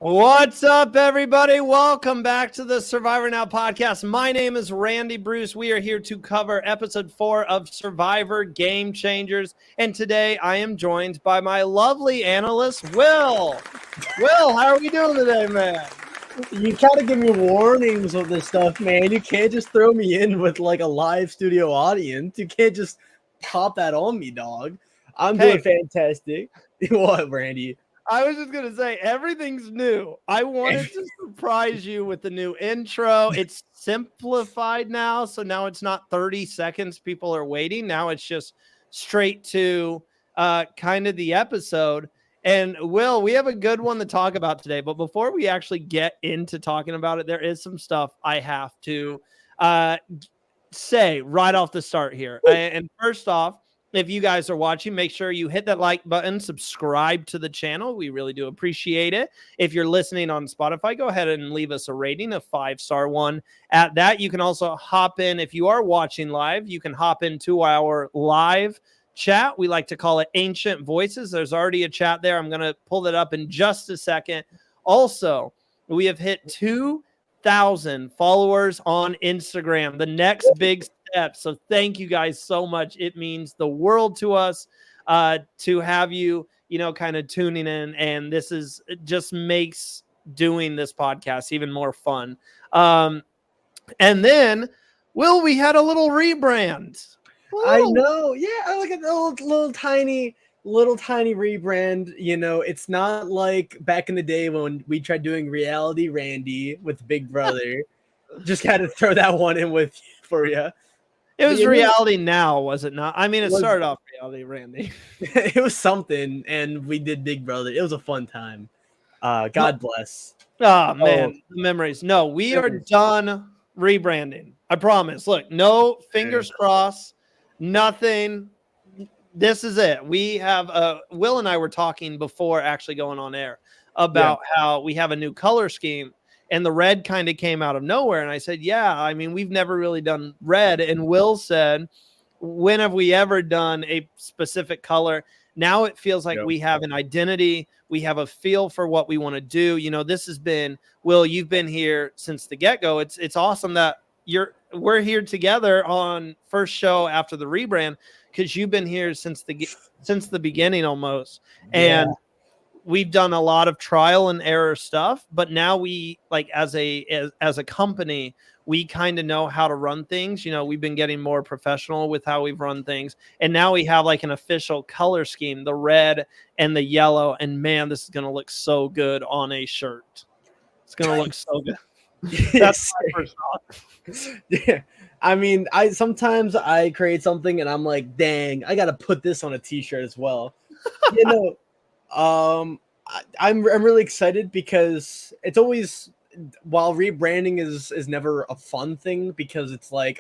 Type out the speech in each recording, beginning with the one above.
What's up, everybody? Welcome back to the Survivor Now podcast. My name is Randy Bruce. We are here to cover episode 4 of Survivor Game Changers. And today I am joined by my lovely analyst, Will. Will, how are we doing today, man? You gotta give me warnings of this stuff, man. You can't just throw me in with like a live studio audience. You can't just pop that on me, dog. I'm doing fantastic. What, Randy? I was just going to say, everything's new. I wanted to surprise you with the new intro. It's simplified now, so now it's not 30 seconds people are waiting. Now it's just straight to kind of the episode. And, Will, we have a good one to talk about today. But before we actually get into talking about it, there is some stuff I have to say right off the start here. And first off, if you guys are watching, make sure you hit that like button, subscribe to the channel. We really do appreciate it. If you're listening on Spotify, go ahead and leave us a rating, a 5-star one at that. You can also hop in. If you are watching live, you can hop into our live chat. We like to call it Ancient Voices. There's already a chat there. I'm going to pull that up in just a second. Also, we have hit 2,000 followers on Instagram. The next big step. So thank you guys so much. It means the world to us to have you, kind of tuning in. And it just makes doing this podcast even more fun. And then, Will, we had a little rebrand. I know. Yeah, I like a little tiny rebrand. It's not like back in the day when we tried doing Reality Randy with Big Brother. Just had to throw that one in for you. It was Reality Now, was it not? I mean, it started off Reality Randy. It was something, and we did Big Brother. It was a fun time. God bless. Oh, man, the memories. No, we are done rebranding. I promise. Look, no fingers crossed, nothing. This is it. We have Will and I were talking before actually going on air about how we have a new color scheme. And the red kind of came out of nowhere. And I said, yeah, I mean, we've never really done red. And Will said, when have we ever done a specific color? Now it feels like we have an identity. We have a feel for what we want to do. This has been, Will, you've been here since the get-go. It's awesome that we're here together on first show after the rebrand, because you've been here since the beginning almost. And we've done a lot of trial and error stuff, but now we, like, as a company, we kind of know how to run things. We've been getting more professional with how we've run things. And now we have like an official color scheme, the red and the yellow. And man, this is going to look so good on a shirt. It's going to look so good. That's my first thought. Yeah. I mean, sometimes I create something and I'm like, dang, I got to put this on a t-shirt as well. I'm really excited because it's always, while rebranding is never a fun thing, because it's like,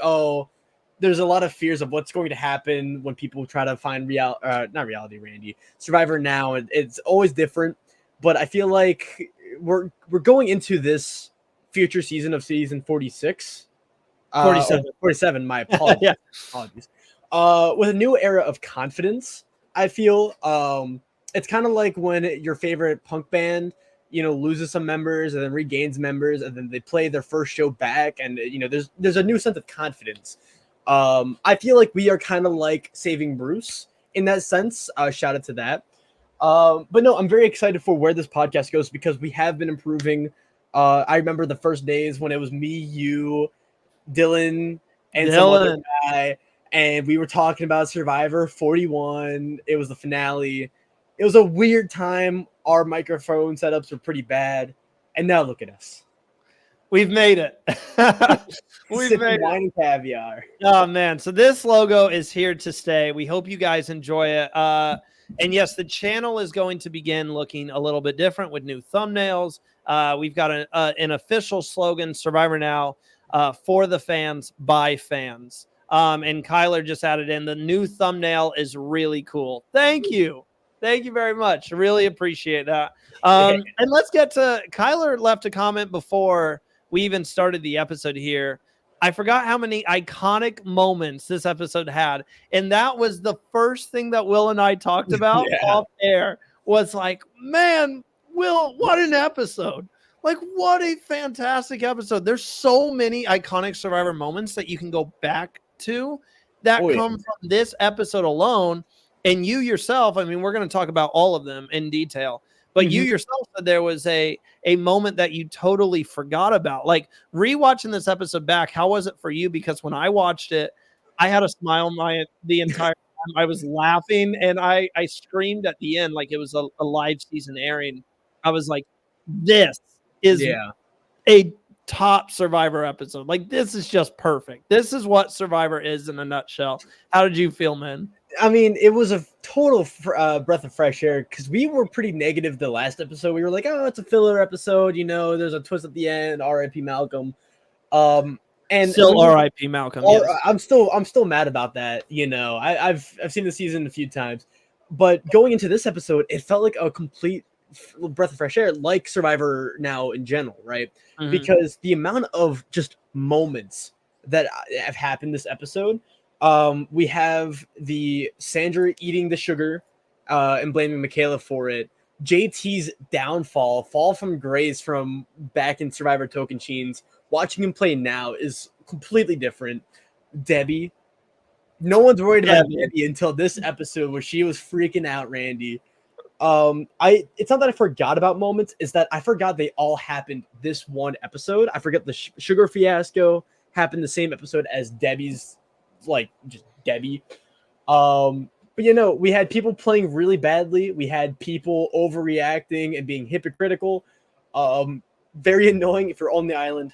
there's a lot of fears of what's going to happen when people try to find not Reality Randy, Survivor Now. It's always different, but I feel like we're going into this future season of season 46. 47, my apologies. Apologies. With a new era of confidence, I feel. It's kind of like when your favorite punk band, loses some members and then regains members, and then they play their first show back, and there's a new sense of confidence. I feel like we are kind of like Saving Bruce in that sense. Shout out to that. But no, I'm very excited for where this podcast goes, because we have been improving. I remember the first days when it was me, you, Dylan, and some other guy, and we were talking about Survivor 41. It was the finale. It was a weird time. Our microphone setups were pretty bad. And now look at us. We've made it. We've made wine and caviar. Oh, man. So this logo is here to stay. We hope you guys enjoy it. And yes, the channel is going to begin looking a little bit different with new thumbnails. We've got an official slogan, Survivor Now, for the fans, by fans. And Kyler just added in, the new thumbnail is really cool. Thank you. Thank you very much. Really appreciate that. And let's get to, Kyler left a comment before we even started the episode here. I forgot how many iconic moments this episode had. And that was the first thing that Will and I talked about off air, was like, man, Will, what an episode. Like, what a fantastic episode. There's so many iconic Survivor moments that you can go back to that come from this episode alone. And you yourself, I mean, we're going to talk about all of them in detail, but you yourself said there was a moment that you totally forgot about. Like, rewatching this episode back, how was it for you? Because when I watched it, I had a smile the entire time. I was laughing, and I screamed at the end like it was a live season airing. I was like, this is a top Survivor episode. Like, this is just perfect. This is what Survivor is in a nutshell. How did you feel, man? I mean, it was a total breath of fresh air because we were pretty negative the last episode. We were like, oh, it's a filler episode. You know, there's a twist at the end. R.I.P. Malcolm. And still R.I.P. Malcolm. Yes. I'm still mad about that. You know, I've seen the season a few times, but going into this episode, it felt like a complete breath of fresh air, like Survivor now in general, right? Because the amount of just moments that have happened this episode. We have the Sandra eating the sugar and blaming Michaela for it. JT's fall from grace from back in Survivor Tocantins. Watching him play now is completely different. Debbie. No one's worried about Debbie until this episode where she was freaking out, Randy. It's not that I forgot about moments, it's that I forgot they all happened this one episode. I forgot the sugar fiasco happened the same episode as Debbie's, like, just Debbie. But you know, we had people playing really badly. We had people overreacting and being hypocritical. Very annoying if you're on the island.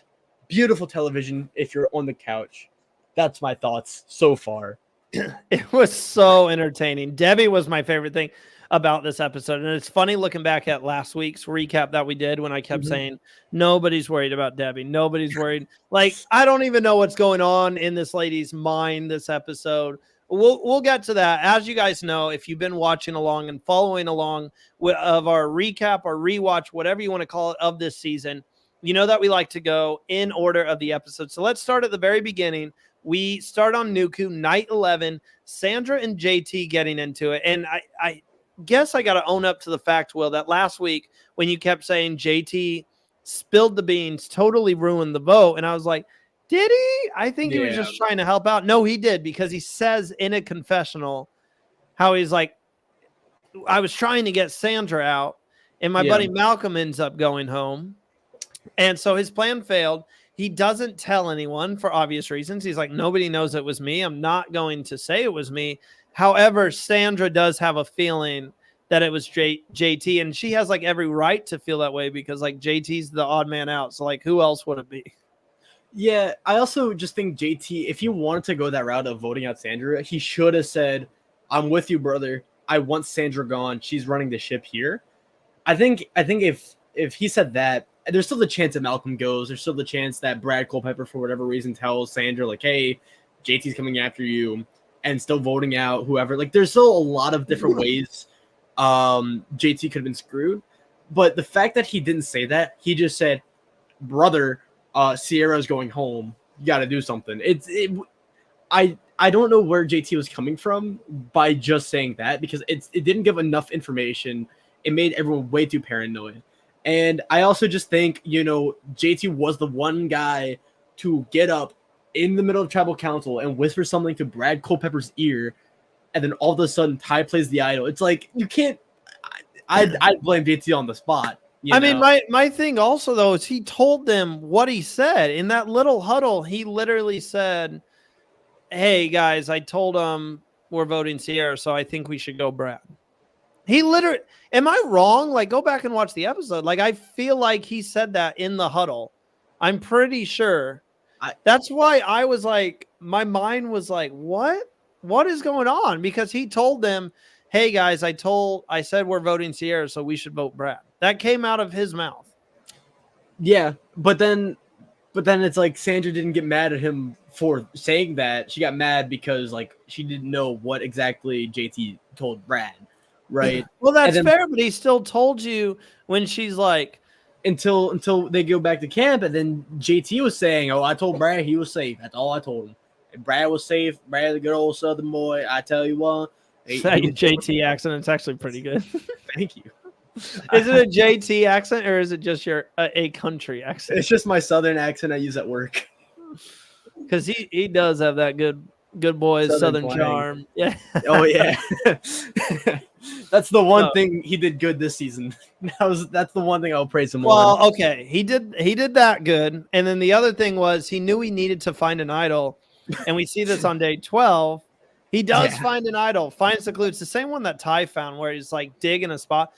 Beautiful television if you're on the couch. That's my thoughts so far. It was so entertaining. Debbie was my favorite thing about this episode. And it's funny looking back at last week's recap that we did when I kept saying, nobody's worried about Debbie. Nobody's worried. Like, I don't even know what's going on in this lady's mind this episode. We'll get to that. As you guys know, if you've been watching along and following along of our recap or rewatch, whatever you want to call it, of this season, you know that we like to go in order of the episode. So let's start at the very beginning. We start on Nuku, night 11, Sandra and JT getting into it. And I guess I got to own up to the fact, Will, that last week when you kept saying JT spilled the beans, totally ruined the vote. And I was like, did he? I think he was just trying to help out. No, he did, because he says in a confessional how he's like, I was trying to get Sandra out and my buddy Malcolm ends up going home. And so his plan failed. He doesn't tell anyone for obvious reasons. He's like, nobody knows it was me. I'm not going to say it was me. However, Sandra does have a feeling that it was JT, and she has like every right to feel that way because like JT's the odd man out. So like, who else would it be? Yeah, I also just think JT, if he wanted to go that route of voting out Sandra, he should have said, I'm with you, brother. I want Sandra gone. She's running the ship here. I think if he said that, there's still the chance that Malcolm goes. There's still the chance that Brad Culpepper, for whatever reason, tells Sandra, like, hey, JT's coming after you, and still voting out whoever. Like, there's still a lot of different ways JT could have been screwed. But the fact that he didn't say that, he just said, brother, Sierra's going home. You got to do something. I don't know where JT was coming from by just saying that, because it didn't give enough information. It made everyone way too paranoid. And I also just think, you know, JT was the one guy to get up in the middle of tribal council and whisper something to Brad Culpepper's ear, and then all of a sudden Ty plays the idol. It's like, you can't. I'd blame JT on the spot. I mean, my thing also, though, is he told them what he said. In that little huddle, he literally said, hey, guys, I told them we're voting Sierra, so I think we should go Brad. He literally, am I wrong? Like, go back and watch the episode. Like, I feel like he said that in the huddle. I'm pretty sure. That's why I was like, my mind was like, what? What is going on? Because he told them, hey, guys, I said we're voting Sierra, so we should vote Brad. That came out of his mouth. Yeah, but then it's like Sandra didn't get mad at him for saying that. She got mad because, like, she didn't know what exactly JT told Brad, right? Well, that's fair, but he still told you when she's like, until they go back to camp, and then JT was saying, oh, I told Brad he was safe. That's all I told him. And Brad was safe. Brad, the good old Southern boy. I tell you what. JT accent, it's actually pretty good. Thank you. Is it a JT accent or is it just your a country accent? It's just my southern accent I use at work. Because he does have that good boys southern twang. charm. Yeah. Oh yeah. That's the one No. thing he did good this season. That's the one thing I'll praise him on. Well, okay, he did that good, and then the other thing was he knew he needed to find an idol, and we see this on day 12. He does find an idol, finds the clue. It's the same one that Ty found, where he's like digging a spot.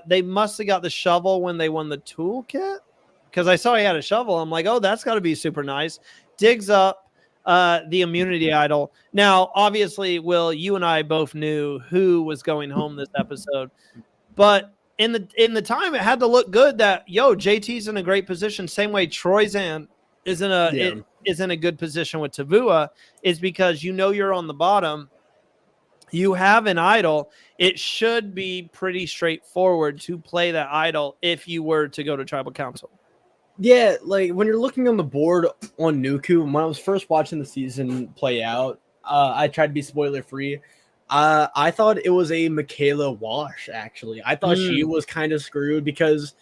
They must have got the shovel when they won the toolkit, because I saw he had a shovel. I'm like, oh, that's got to be super nice. Digs up the immunity idol. Now, obviously, Will, you and I both knew who was going home this episode, but in the time, it had to look good that JT's in a great position. Same way Troyzan is in a good position with Tavua, is because you're on the bottom. You have an idol. It should be pretty straightforward to play that idol if you were to go to Tribal Council. Yeah, like when you're looking on the board on Nuku, when I was first watching the season play out, I tried to be spoiler free. I thought it was a Michaela wash, actually. I thought she was kind of screwed because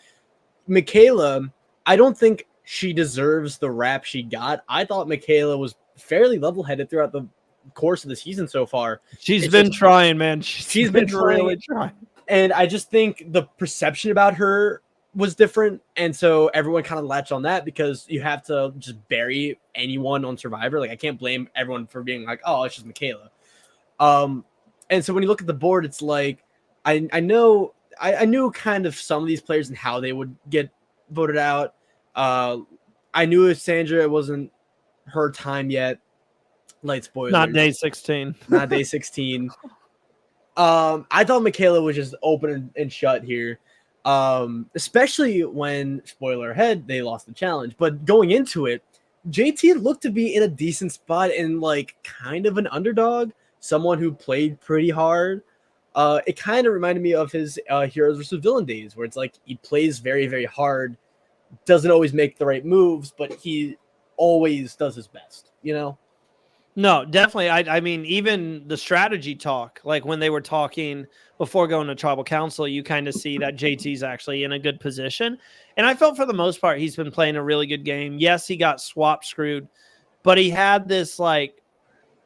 Michaela, I don't think she deserves the rap she got. I thought Michaela was fairly level-headed throughout the course of the season so far. She's been trying, man. She's been really trying. And I just think the perception about her was different. And so everyone kind of latched on that because you have to just bury anyone on Survivor. Like, I can't blame everyone for being like, oh, it's just Michaela. And so when you look at the board, it's like, I knew kind of some of these players and how they would get voted out. I knew if Sandra, it wasn't her time yet. Light spoilers. Not day 16. Not day 16. I thought Michaela was just open and shut here. Especially when, spoiler ahead, they lost the challenge. But going into it, JT looked to be in a decent spot and like kind of an underdog. Someone who played pretty hard. It kind of reminded me of his Heroes vs. Villain days, where it's like he plays very, very hard, doesn't always make the right moves, but he always does his best, No, definitely. I mean, even the strategy talk, like when they were talking before going to Tribal Council, you kind of see that JT's actually in a good position. And I felt for the most part, he's been playing a really good game. Yes, he got swap screwed, but he had this like,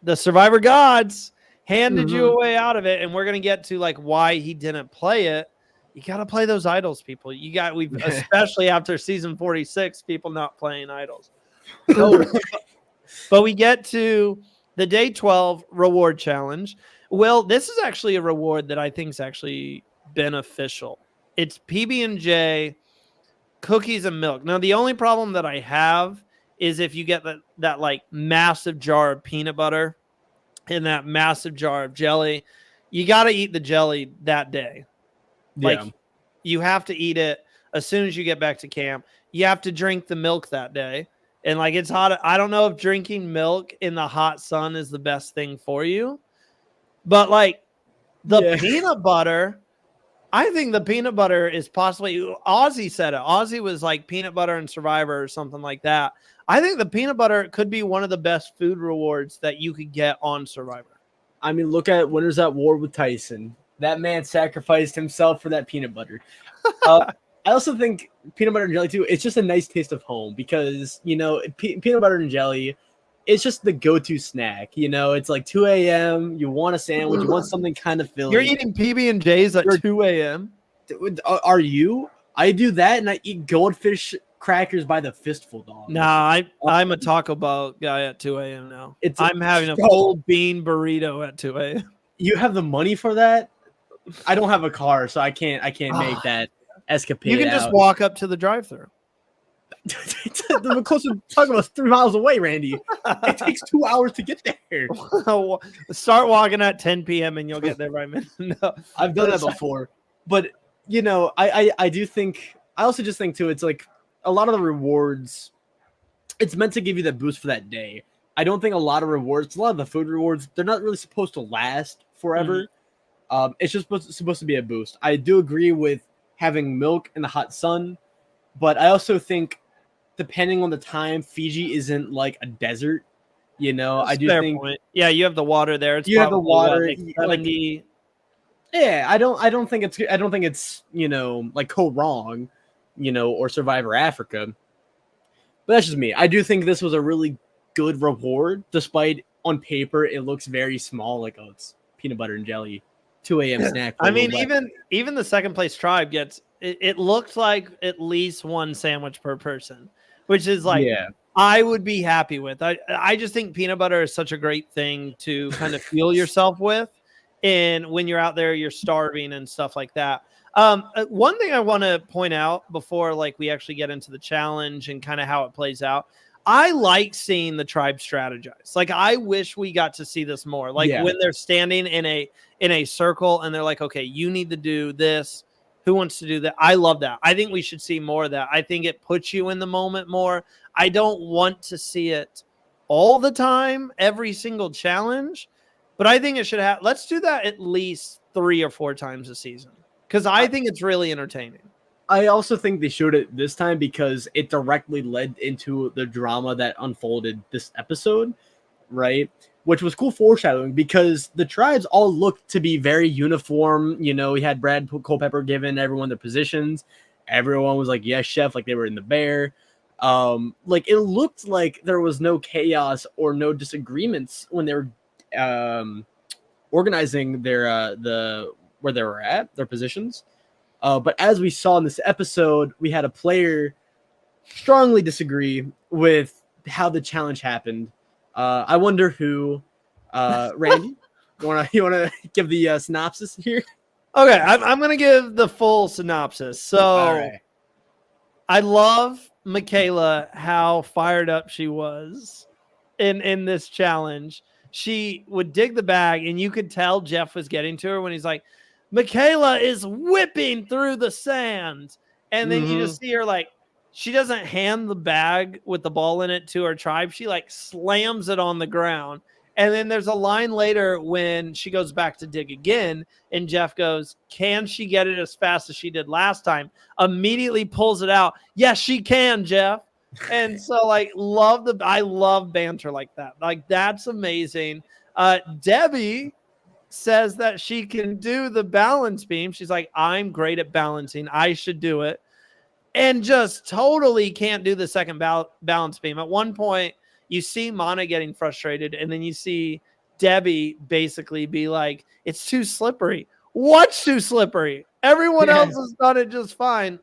the Survivor gods handed you a way out of it, and we're gonna get to like why he didn't play it. You got to play those idols, people. We've especially after season 46, people not playing idols. But we get to the day 12 reward challenge. Well, this is actually a reward that I think is actually beneficial. It's PB&J, cookies and milk. Now, the only problem that I have is if you get that like massive jar of peanut butter and that massive jar of jelly, you got to eat the jelly that day. Like you have to eat it as soon as you get back to camp. You have to drink the milk that day. And like it's hot. I don't know if drinking milk in the hot sun is the best thing for you. But like the peanut butter, I think the peanut butter is possibly, Ozzy said it. Ozzy was like peanut butter and Survivor or something like that. I think the peanut butter could be one of the best food rewards that you could get on Survivor. I mean, look at Winners at War with Tyson. That man sacrificed himself for that peanut butter. I also think peanut butter and jelly too, it's just a nice taste of home because, peanut butter and jelly, it's just the go-to snack. It's like 2 a.m. You want a sandwich. You want something kind of filling. You're eating PB&Js at 2 a.m.? Are you? I do that, and I eat goldfish crackers by the fistful, dog. Nah, I'm a Taco Bell guy at 2 a.m. now. I'm having a full bean burrito at 2 a.m. You have the money for that? I don't have a car, so I can't make that escapade. You can just walk up to the drive-thru. The closest Taco Bell's 3 miles away, Randy. It takes 2 hours to get there. Start walking at 10 p.m. and you'll get there by midnight. No, I've done that before. But, I do think, I also just think too, it's like a lot of the rewards, it's meant to give you that boost for that day. I don't think a lot of the food rewards, they're not really supposed to last forever. It's just supposed to be a boost. I do agree with having milk in the hot sun, but I also think depending on the time, Fiji isn't like a desert. I do think. Point. Yeah, you have the water there. It's you have the water. Like 70. Yeah, I don't think it's like Go Wrong, or Survivor Africa. But that's just me. I do think this was a really good reward, despite on paper it looks very small, like, oh, it's peanut butter and jelly, 2 a.m. snack. For I mean, even the second place tribe gets it looked like at least one sandwich per person, which is like yeah, I would be happy with. I just think peanut butter is such a great thing to kind of fuel yourself with, and when you're out there, you're starving and stuff like that. One thing I want to point out before like we actually get into the challenge and kind of how it plays out. I like seeing the tribe strategize. Like I wish we got to see this more. Like when they're standing in a circle and they're like, okay, you need to do this. Who wants to do that? I love that. I think we should see more of that. I think it puts you in the moment more. I don't want to see it all the time, every single challenge, but I think it should have. Let's do that at least 3 or 4 times a season because I think it's really entertaining. I also think they showed it this time because it directly led into the drama that unfolded this episode, right? Which was cool foreshadowing because the tribes all looked to be very uniform. We had Brad Culpepper giving everyone their positions. Everyone was like, yes, chef, like they were in the bear. Like it looked like there was no chaos or no disagreements when they were organizing their where they were at, their positions. But as we saw in this episode, we had a player strongly disagree with how the challenge happened. I wonder who. Randy, you wanna give the synopsis here? Okay, I'm gonna give the full synopsis. So, right. I love Michaela how fired up she was in this challenge. She would dig the bag, and you could tell Jeff was getting to her when he's like, Michaela is whipping through the sand. And then you just see her like, she doesn't hand the bag with the ball in it to her tribe. She like slams it on the ground. And then there's a line later when she goes back to dig again. And Jeff goes, can she get it as fast as she did last time? Immediately pulls it out. Yes, she can, Jeff. And so like, I love banter like that. Like that's amazing. Debbie says that she can do the balance beam. She's like, I'm great at balancing. I should do it. And just totally can't do the second balance beam. At one point, you see Mana getting frustrated, and then you see Debbie basically be like, it's too slippery. What's too slippery? Everyone else has done it just fine.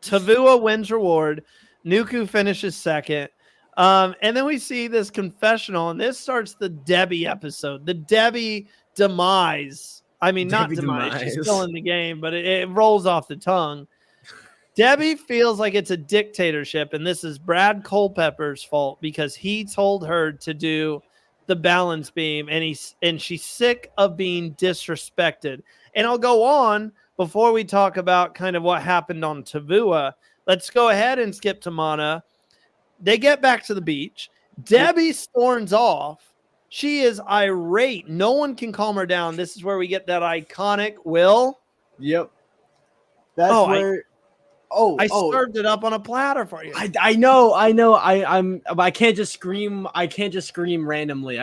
Tavua wins reward. Nuku finishes second. And then we see this confessional, and this starts the Debbie episode. The Debbie demise. I mean, not demise. She's still in the game, but it rolls off the tongue. Debbie feels like it's a dictatorship, and this is Brad Culpepper's fault because he told her to do the balance beam, and she's sick of being disrespected. And I'll go on before we talk about kind of what happened on Tavua. Let's go ahead and skip to Mana. They get back to the beach. Debbie storms off. She is irate. No one can calm her down. This is where we get that iconic Will. Yep. That's where. I served it up on a platter for you. I know. I can't just scream. I can't just scream randomly.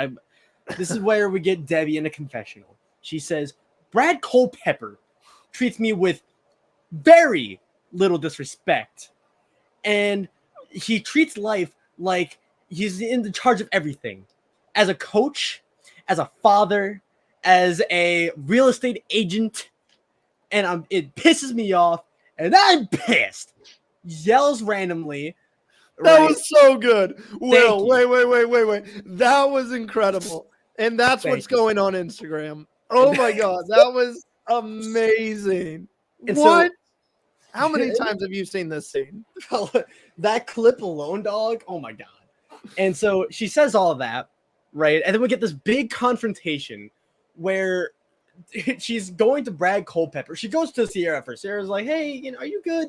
This is where we get Debbie in a confessional. She says, Brad Culpepper treats me with very little disrespect. And he treats life like he's in the charge of everything. As a coach, as a father, as a real estate agent. And it pisses me off. And I'm pissed. Yells randomly. That was so good. Will, wait. That was incredible. And that's what's going on Instagram. Oh my God. That was amazing. And what? How many times have you seen this scene? That clip alone, dog. Oh my God. And so she says all of that, right? And then we get this big confrontation where she's going to Brad Culpepper. She goes to Sierra first. Sierra's like, hey, are you good?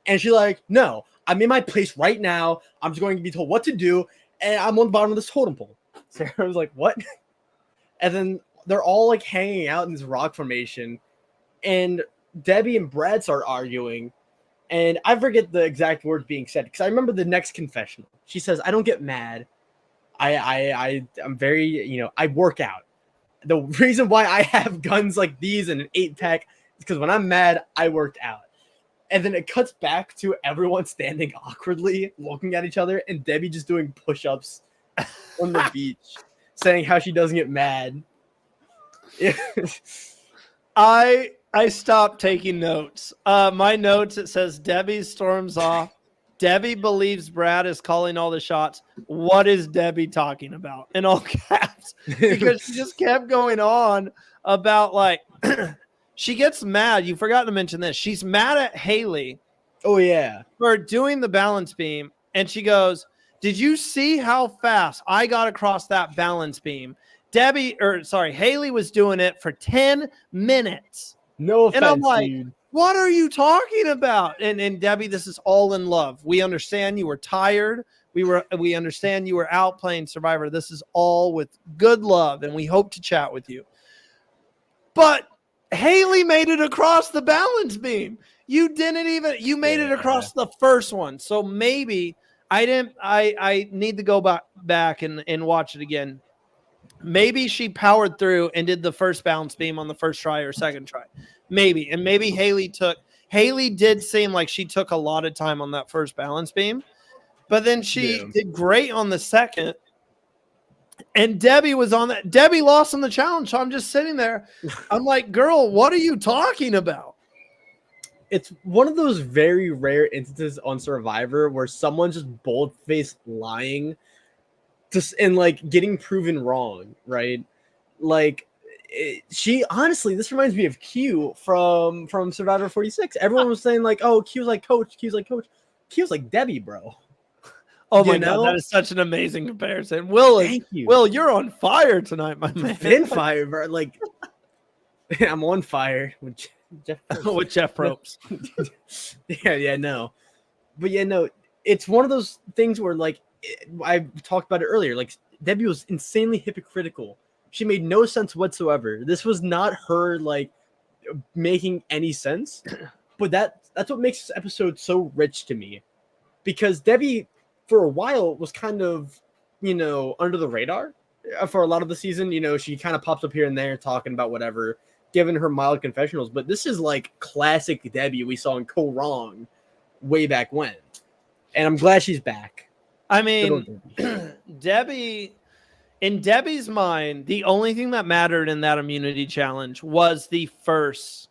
And she's like, no, I'm in my place right now. I'm just going to be told what to do. And I'm on the bottom of this totem pole. Sarah was like, what? And then they're all like hanging out in this rock formation. And Debbie and Brad start arguing. And I forget the exact words being said because I remember the next confessional. She says, I don't get mad. I'm very, I work out. The reason why I have guns like these and an 8-pack is because when I'm mad, I worked out. And then it cuts back to everyone standing awkwardly, looking at each other, and Debbie just doing push-ups on the beach, saying how she doesn't get mad. I stopped taking notes. My notes, it says Debbie storms off. Debbie believes Brad is calling all the shots. What is Debbie talking about? In all caps. Because she just kept going on about like she gets mad. You forgot to mention this. She's mad at Haley. Oh yeah. For doing the balance beam. And she goes, did you see how fast I got across that balance beam? Haley was doing it for 10 minutes. No offense, and I'm like, dude. What are you talking about? And Debbie, this is all in love. We understand you were tired. We understand you were out playing Survivor. This is all with good love, and we hope to chat with you. But Haley made it across the balance beam. You made it across the first one. So maybe I need to go back and watch it again. Maybe she powered through and did the first balance beam on the first try or second try. Maybe. And maybe Haley did seem like she took a lot of time on that first balance beam, but then she did great on the second. And Debbie was on that. Debbie lost on the challenge. So I'm just sitting there. I'm like, girl, what are you talking about? It's one of those very rare instances on Survivor where someone's just bold-faced lying and like getting proven wrong, right? Like she honestly, this reminds me of Q from Survivor 46. Everyone was saying like, oh, Q's like coach, Q's like coach. Q's like Debbie, bro. Oh my God, that is such an amazing comparison. Will, you're on fire tonight, my man. In fire, bro. Like I'm on fire with Jeff Probst. With Jeff Probst. No. But yeah, no, it's one of those things where like I talked about it earlier. Like Debbie was insanely hypocritical. She made no sense whatsoever. This was not her like making any sense. But that's what makes this episode so rich to me, because Debbie for a while was kind of, under the radar for a lot of the season. She kind of pops up here and there talking about whatever, giving her mild confessionals. But this is like classic Debbie we saw in Go Wrong way back when. And I'm glad she's back. I mean, Debbie, in Debbie's mind, the only thing that mattered in that immunity challenge was the first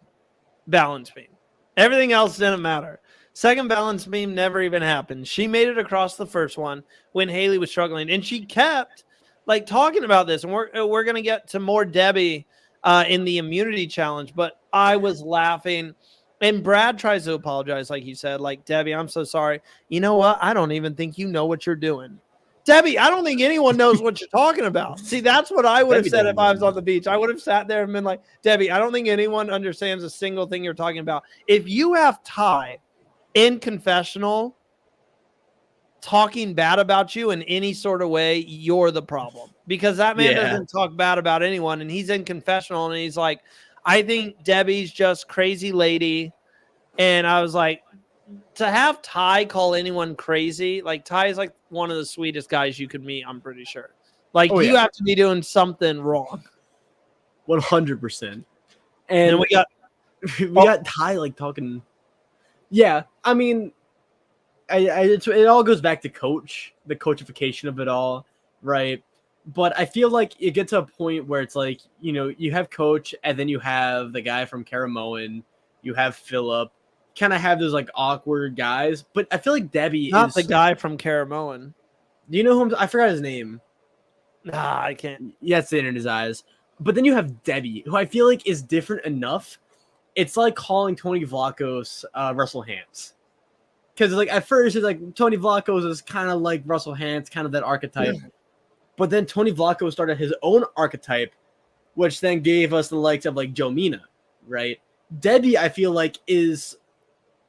balance beam. Everything else didn't matter. Second balance beam never even happened. She made it across the first one when Haley was struggling, and she kept like talking about this. And we're gonna get to more Debbie in the immunity challenge, but I was laughing. And Brad tries to apologize, like he said, like, Debbie, I'm so sorry. You know what? I don't even think you know what you're doing. Debbie, I don't think anyone knows what you're talking about. See, that's what I would have said if I was on the beach. I would have sat there and been like, Debbie, I don't think anyone understands a single thing you're talking about. If you have Ty in confessional talking bad about you in any sort of way, you're the problem. Because that man doesn't talk bad about anyone, and he's in confessional, and he's like, I think Debbie's just crazy lady. And I was like, to have Ty call anyone crazy, like Ty is like one of the sweetest guys you could meet, I'm pretty sure. Like you have to be doing something wrong. 100%. And we got Ty like talking. Yeah, I mean, it all goes back to coach, the coachification of it all, right? But I feel like it gets to a point where it's like, you have coach, and then you have the guy from Caramoan, you have Philip, kind of have those like awkward guys. But I feel like Debbie not the guy from Caramoan. Do you know who I forgot his name. Nah, I can't. Yeah, it's in his eyes. But then you have Debbie, who I feel like is different enough. It's like calling Tony Vlachos Russell Hantz. Because like at first it's like Tony Vlachos is kind of like Russell Hantz, kind of that archetype. Yeah. But then Tony Vlachos started his own archetype, which then gave us the likes of like Joe Mina, right? Debbie, I feel like, is,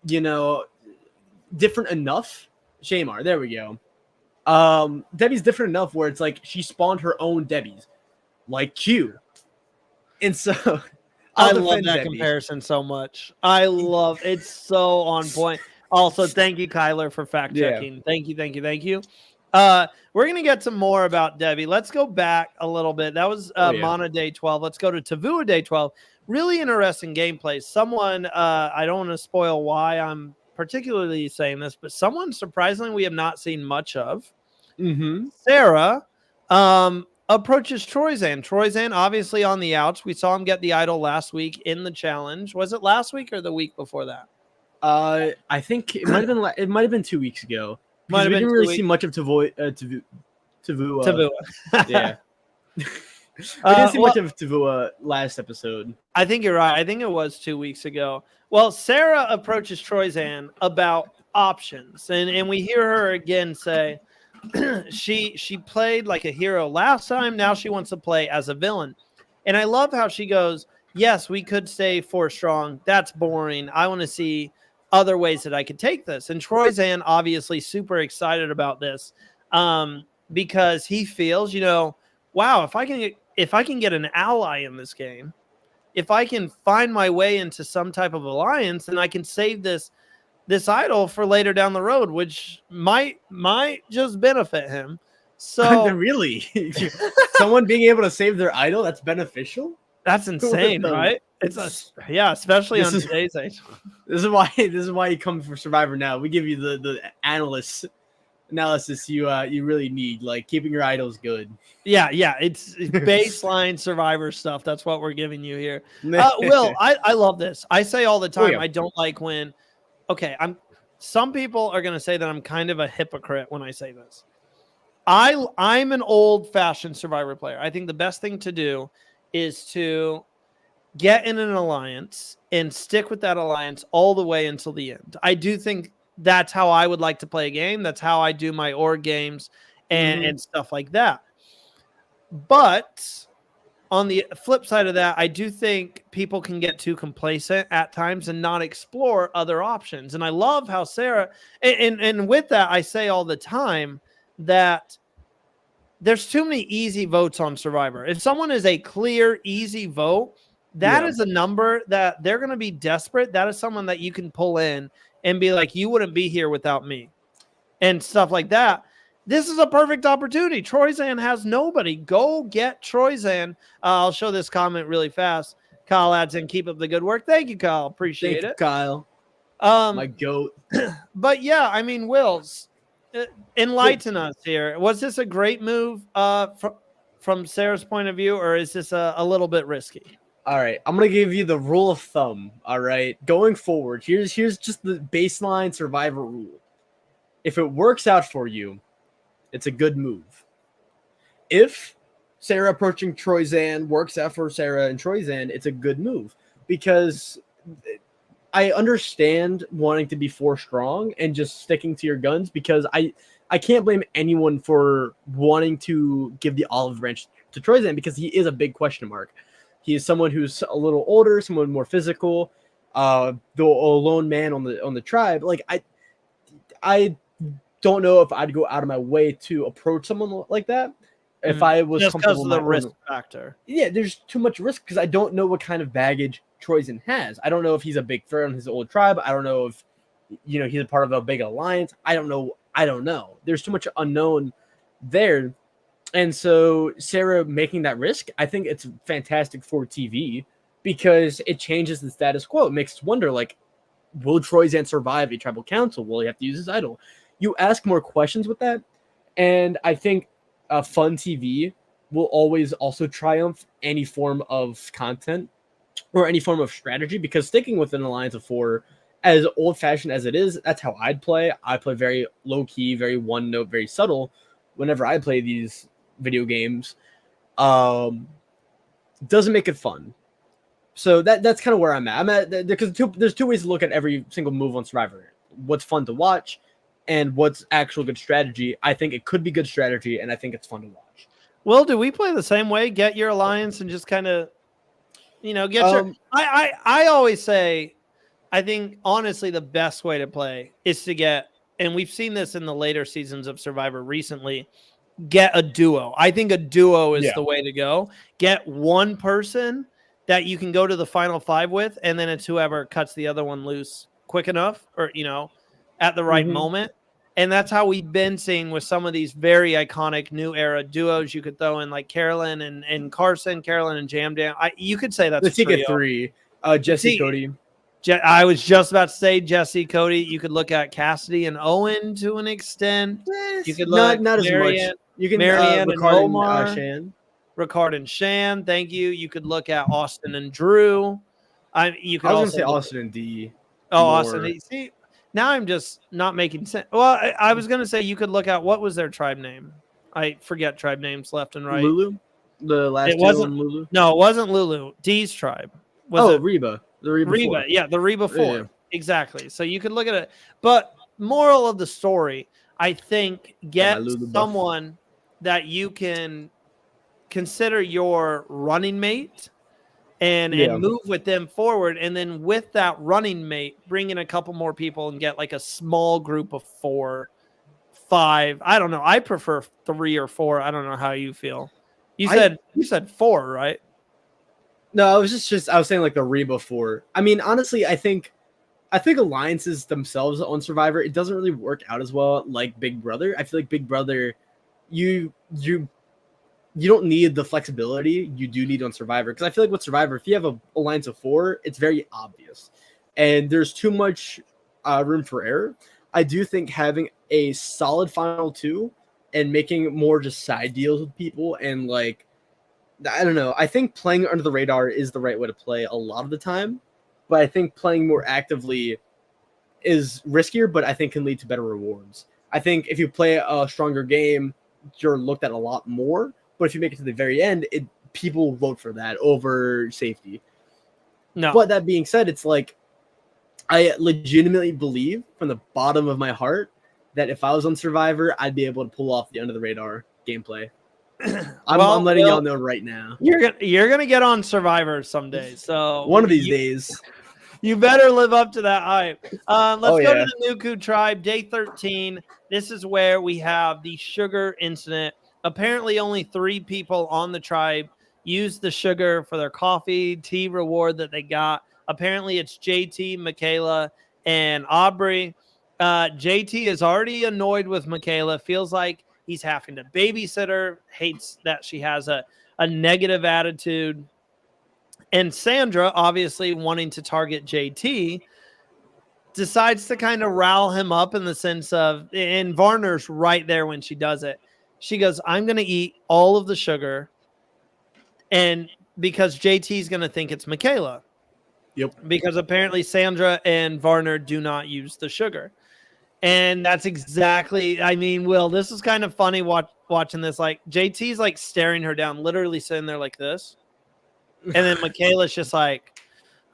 different enough. Shamar, there we go. Debbie's different enough where it's like she spawned her own Debbies, like Q. And so I love that comparison so much. I love it's so on point. Also, thank you, Kyler, for fact checking. Yeah. Thank you. We're going to get some more about Debbie. Let's go back a little bit. That was Mana Day 12. Let's go to Tavua Day 12. Really interesting gameplay. Someone, I don't want to spoil why I'm particularly saying this, but someone surprisingly we have not seen much of. Sarah approaches Troyzan. Troyzan obviously on the outs. We saw him get the idol last week in the challenge. Was it last week or the week before that? I think it might have been 2 weeks ago. Because we didn't really see much of Tavua. Yeah. We didn't see much of Tavua last episode. I think you're right. I think it was 2 weeks ago. Well, Sarah approaches Troyzan about options, and we hear her again say she played like a hero last time. Now she wants to play as a villain. And I love how she goes, yes, we could stay 4 strong. That's boring. I want to see other ways that I could take this. And Troyzan obviously super excited about this because he feels, wow, if I can get an ally in this game, if I can find my way into some type of alliance, then I can save this idol for later down the road, which might just benefit him. So really, someone being able to save their idol, that's beneficial. That's insane, right? Especially on today's age. This is why you come for Survivor now. We give you the analysis you really need, like keeping your idols good. Yeah, it's baseline Survivor stuff. That's what we're giving you here. Will, I love this. I say all the time, I don't like when. Okay, some people are going to say that I'm kind of a hypocrite when I say this. I'm an old-fashioned Survivor player. I think the best thing to do is to get in an alliance and stick with that alliance all the way until the end. I do think that's how I would like to play a game. That's how I do my org games and stuff like that. But on the flip side of that, I do think people can get too complacent at times and not explore other options. And I love how Sarah, and with that, I say all the time that there's too many easy votes on Survivor. If someone is a clear, easy vote, that is a number that they're going to be desperate. That is someone that you can pull in and be like, you wouldn't be here without me and stuff like that. This is a perfect opportunity. Troyzan has nobody. Go get Troyzan. I'll show this comment really fast. Kyle adds in, keep up the good work. Thank you, Kyle. Appreciate it. Kyle. My goat. But yeah, I mean, Wills, enlighten us here. Was this a great move from Sarah's point of view, or is this a little bit risky? All right, I'm going to give you the rule of thumb, all right? Going forward, here's just the baseline Survivor rule. If it works out for you, it's a good move. If Sarah approaching Troyzan works out for Sarah and Troyzan, it's a good move because I understand wanting to be 4 strong and just sticking to your guns because I can't blame anyone for wanting to give the olive branch to Troyzan because he is a big question mark. He is someone who's a little older, someone more physical, the lone man on the tribe. Like I don't know if I'd go out of my way to approach someone like that if I was just comfortable because of the risk factor. Yeah, there's too much risk because I don't know what kind of baggage Troyzan has. I don't know if he's a big threat on his old tribe. I don't know if he's a part of a big alliance. I don't know. There's too much unknown there. And so Sarah making that risk, I think it's fantastic for TV because it changes the status quo. It makes us wonder, like, will Troyzan survive a tribal council? Will he have to use his idol? You ask more questions with that. And I think fun TV will always also triumph any form of content or any form of strategy because sticking with an alliance of 4, as old-fashioned as it is, that's how I'd play. I play very low-key, very one-note, very subtle whenever I play these video games. Doesn't make it fun. So that's kind of where I'm at. Because there's 2 ways to look at every single move on Survivor. What's fun to watch and what's actual good strategy. I think it could be good strategy, and I think it's fun to watch. Well, do we play the same way? Get your alliance and just kind of, get your... I always say, I think, honestly, the best way to play is to get, and we've seen this in the later seasons of Survivor recently, get a duo. I think a duo is the way to go. Get one person that you can go to the final 5 with, and then it's whoever cuts the other one loose quick enough or, at the right moment. And that's how we've been seeing with some of these very iconic new era duos. You could throw in like Carolyn and Carson, Carolyn and Jam Jam. You could say that's Let's a take trio. it 3. Jesse, Cody. I was just about to say Jesse, Cody. You could look at Cassidy and Owen to an extent. You could look not as much. You can Marianne and Ricard Omar, and Shan. Ricard and Shan. Thank you. You could look at Austin and Drew. You could I was also going to say look Austin and D. Oh, more. Austin. See, now I'm just not making sense. Well, I was going to say you could look at what was their tribe name. I forget tribe names left and right. Lulu? The last It wasn't Lulu? No, it wasn't Lulu. D's tribe. Was it Reba. The Reba. Reba. 4. Yeah, the Reba 4. Yeah. Exactly. So you could look at it. But moral of the story, I think get someone that you can consider your running mate and move with them forward. And then with that running mate, bring in a couple more people and get like a small group of 4, 5. I don't know. I prefer 3 or 4. I don't know how you feel. You said 4, right? No, I was I was saying like the Reba 4. I mean, honestly, I think alliances themselves on Survivor, it doesn't really work out as well like Big Brother. I feel like Big Brother, you don't need the flexibility you do need on Survivor. Because I feel like with Survivor, if you have a alliance of 4, it's very obvious. And there's too much room for error. I do think having a solid final 2 and making more just side deals with people and like, I don't know. I think playing under the radar is the right way to play a lot of the time. But I think playing more actively is riskier, but I think can lead to better rewards. I think if you play a stronger game, you're looked at a lot more. But if you make it to the very end, people will vote for that over safety. No. But that being said, it's like I legitimately believe from the bottom of my heart that if I was on Survivor, I'd be able to pull off the under the radar gameplay. I'm letting y'all know right now. You're gonna get on Survivor someday. So one of these days. You better live up to that hype. Let's go to the Nuku tribe, day 13. This is where we have the sugar incident. Apparently, only 3 people on the tribe used the sugar for their coffee, tea reward that they got. Apparently, it's JT, Michaela, and Aubrey. JT is already annoyed with Michaela, feels like he's having to babysit her, hates that she has a negative attitude. And Sandra, obviously wanting to target JT, decides to kind of rile him up in the sense of, and Varner's right there when she does it. She goes, I'm going to eat all of the sugar. And because JT's going to think it's Michaela. Yep. Because apparently Sandra and Varner do not use the sugar. And that's exactly, I mean, Will, this is kind of funny watching this. Like, JT's like staring her down, literally sitting there like this. And then Michaela's just like,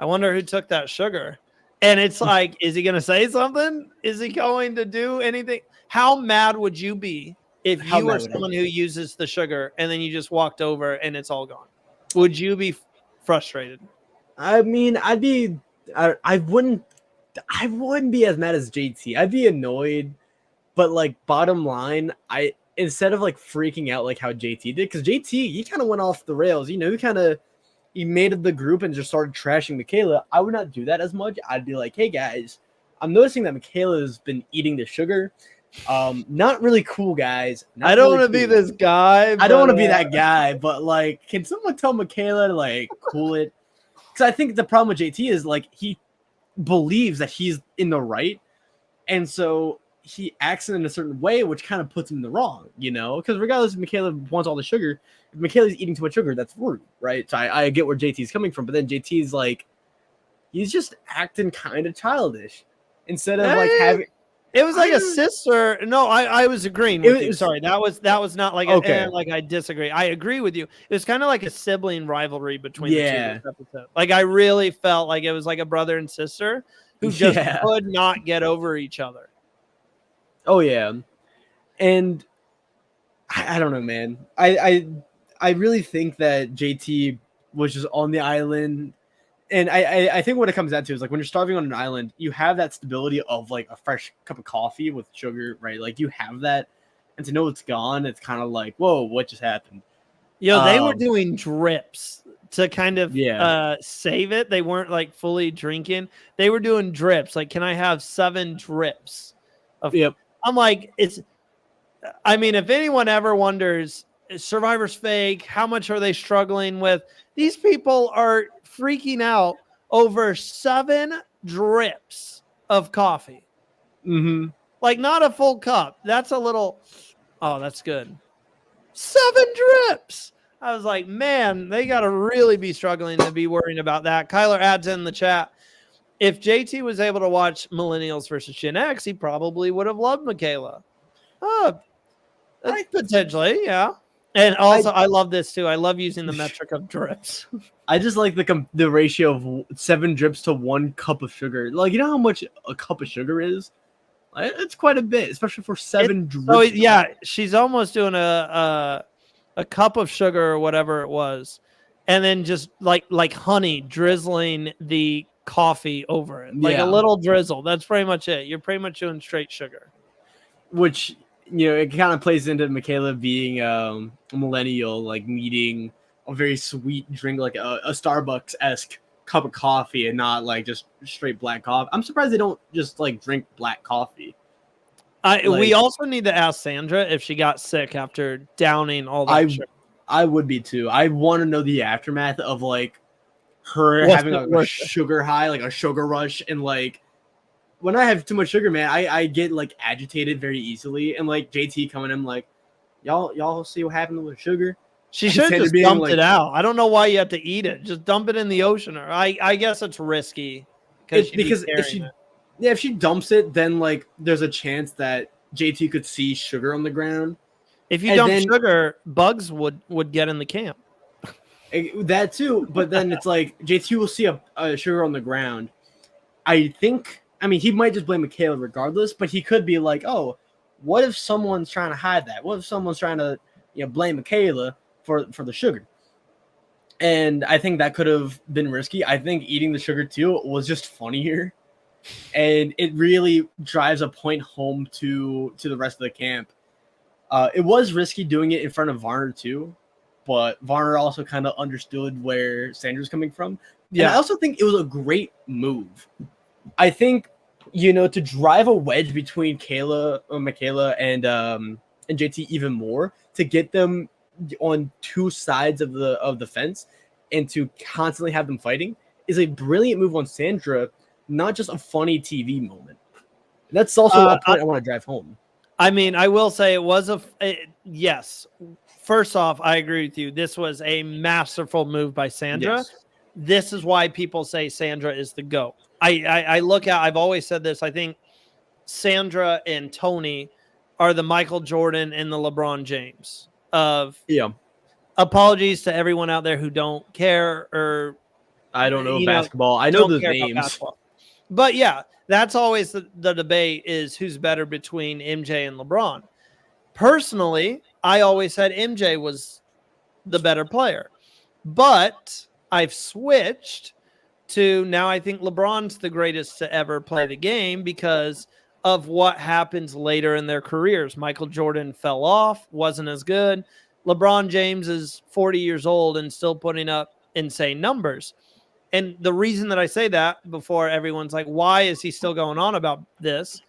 I wonder who took that sugar. And it's like, is he going to say something? Is he going to do anything? How mad would you be if you were someone who uses the sugar and then you just walked over and it's all gone? Would you be frustrated? I mean, I wouldn't be as mad as JT. I'd be annoyed, but like bottom line, instead of like freaking out like how JT did, because JT, he kind of went off the rails. You know, he made the group and just started trashing Michaela. I would not do that as much. I'd be like, hey guys, I'm noticing that Michaela has been eating the sugar. Not really cool, guys. I don't want to be this guy. I don't want to be that guy, but like, can someone tell Michaela to like cool it? Because I think the problem with JT is like he believes that he's in the right, and so he acts in a certain way, which kind of puts him in the wrong, you know? Because regardless if Michaela wants all the sugar, if Michaela's eating too much sugar, that's rude, right? So I get where JT's coming from, but then JT's like, he's just acting kind of childish instead of like having. It was like a sister. No, I was agreeing with you. Sorry, that was not like like I disagree. I agree with you. It was kind of like a sibling rivalry between the two this episode. Like I really felt like it was like a brother and sister who just could not get over each other. Oh yeah, and I don't know, man. I really think that JT was just on the island. And I think what it comes down to is like when you're starving on an island, you have that stability of like a fresh cup of coffee with sugar, right? Like you have that, and to know it's gone, it's kind of like, whoa, what just happened? Yo, they were doing drips to kind of save it. They weren't like fully drinking. They were doing drips. Like, can I have 7 drips? I'm like, I mean, if anyone ever wonders, is Survivor's fake? How much are they struggling with? These people are freaking out over 7 drips of coffee. Mm-hmm. Like, not a full cup. That's a little, oh, that's good. 7 drips. I was like, man, they got to really be struggling to be worrying about that. Kyler adds in the chat, if JT was able to watch Millennials versus Gen X, he probably would have loved Michaela. Oh, potentially, yeah. And also, I love this too. I love using the metric of drips. I just like the ratio of 7 drips to 1 cup of sugar. Like, you know how much a cup of sugar is? It's quite a bit, especially for 7 drips. So yeah, she's almost doing a cup of sugar or whatever it was, and then just like honey drizzling the coffee over it, like a little drizzle. That's pretty much it. You're pretty much doing straight sugar. Which, you know, it kind of plays into Michaela being a millennial, like needing a very sweet drink, like a Starbucks-esque cup of coffee, and not like just straight black coffee. I'm surprised they don't just like drink black coffee. We also need to ask Sandra if she got sick after downing all that sugar. I would be too. I want to know the aftermath of like her having a sugar high, like a sugar rush, and like when I have too much sugar, man, I get like agitated very easily, and like JT coming in like, y'all see what happened with sugar? She should have just dumped it out. I don't know why you have to eat it. Just dump it in the ocean. Or I guess it's risky because if she dumps it, then like there's a chance that JT could see sugar on the ground. If you dump sugar, bugs would get in the camp. That too, but then it's like JT will see a sugar on the ground. I mean, he might just blame Michaela regardless, but he could be like, oh, what if someone's trying to hide that? What if someone's trying to blame Michaela for the sugar? And I think that could have been risky. I think eating the sugar too was just funnier. And it really drives a point home to the rest of the camp. It was risky doing it in front of Varner too, but Varner also kind of understood where Sandra's coming from. Yeah, and I also think it was a great move. I think to drive a wedge between Michaela and JT even more, to get them on 2 sides of the fence and to constantly have them fighting is a brilliant move on Sandra. Not just a funny TV moment. That's also a point I want to drive home. I mean, I will say it was yes. First off, I agree with you. This was a masterful move by Sandra. Yes. This is why people say Sandra is the GOAT. I've always said this. I think Sandra and Tony are the Michael Jordan and the LeBron James of. Yeah. Apologies to everyone out there who don't care or I don't know basketball. I know the names. But yeah, that's always the debate is who's better between MJ and LeBron. Personally, I always said MJ was the better player. But I've switched to now I think LeBron's the greatest to ever play the game because of what happens later in their careers. Michael Jordan fell off, wasn't as good. LeBron James is 40 years old and still putting up insane numbers. And the reason that I say that before everyone's like, why is he still going on about this?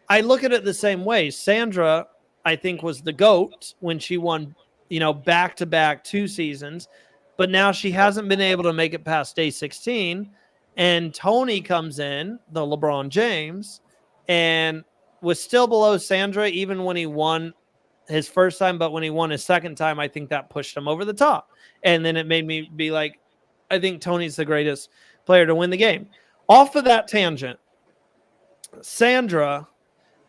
I look at it the same way. Sandra, I think, was the GOAT when she won, back-to-back 2 seasons. But now she hasn't been able to make it past day 16. And Tony comes in, the LeBron James, and was still below Sandra even when he won his first time. But when he won his second time, I think that pushed him over the top. And then it made me be like, I think Tony's the greatest player to win the game. Off of that tangent, Sandra,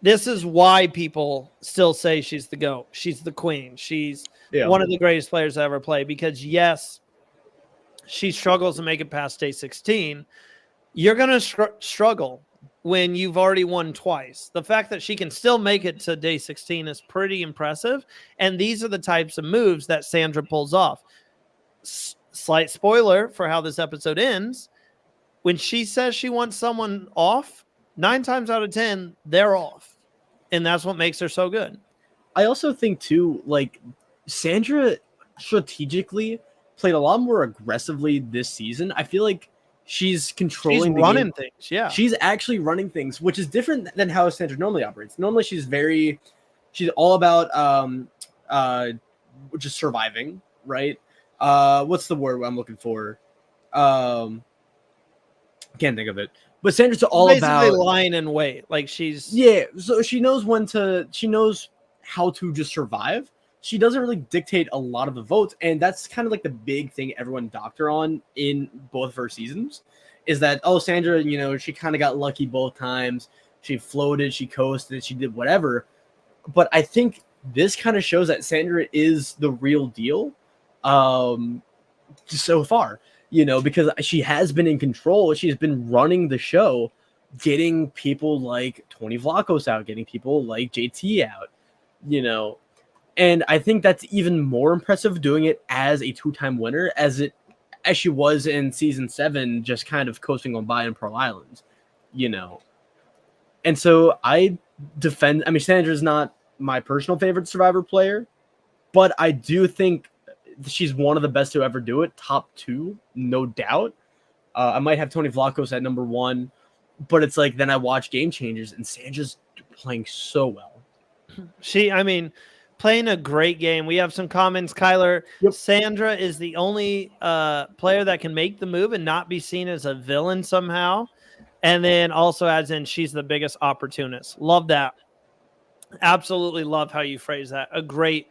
this is why people still say she's the GOAT. She's the queen. She's one of the greatest players to ever play because, yes, she struggles to make it past day 16. You're going to struggle when you've already won twice. The fact that she can still make it to day 16 is pretty impressive, and these are the types of moves that Sandra pulls off. Slight spoiler for how this episode ends. When she says she wants someone off, 9 times out of 10, they're off. And that's what makes her so good. I also think, too, like, Sandra strategically played a lot more aggressively this season. I feel like She's She's controlling the running game. things. Yeah. She's actually running things, which is different than how Sandra normally operates. Normally, she's all about just surviving, right? What's the word I'm looking for? Can't think of it. But Sandra's all basically about lying in wait. Like she's so she knows how to just survive. She doesn't really dictate a lot of the votes, and that's kind of like the big thing everyone docked her on in both of her seasons, is that Sandra, she kind of got lucky both times. She floated, she coasted, she did whatever. But I think this kind of shows that Sandra is the real deal, so far, because she has been in control. She's been running the show, getting people like Tony Vlachos out, getting people like JT out, and I think that's even more impressive doing it as a 2-time winner, as she was in season 7, just kind of coasting on by in Pearl Island, And so I mean, Sandra's not my personal favorite Survivor player, but I do think she's one of the best to ever do it. Top 2, no doubt. I might have Tony Vlachos at number 1, but it's like then I watch Game Changers and Sandra's playing so well. Playing a great game. We have some comments, Kyler. Yep. Sandra is the only player that can make the move and not be seen as a villain somehow. And then also adds in, she's the biggest opportunist. Love that. Absolutely love how you phrase that. A great,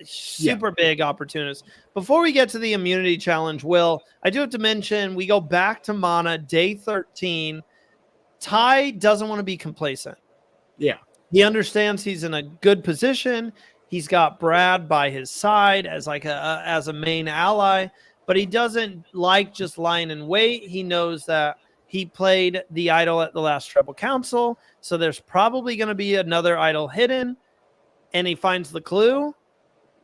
super big opportunist. Before we get to the immunity challenge, Will, I do have to mention, we go back to Mana, day 13. Ty doesn't want to be complacent. Yeah. He understands he's in a good position. He's got Brad by his side as as a main ally, but he doesn't like just lying in wait. He knows that he played the idol at the last Tribal Council, so there's probably going to be another idol hidden, and he finds the clue,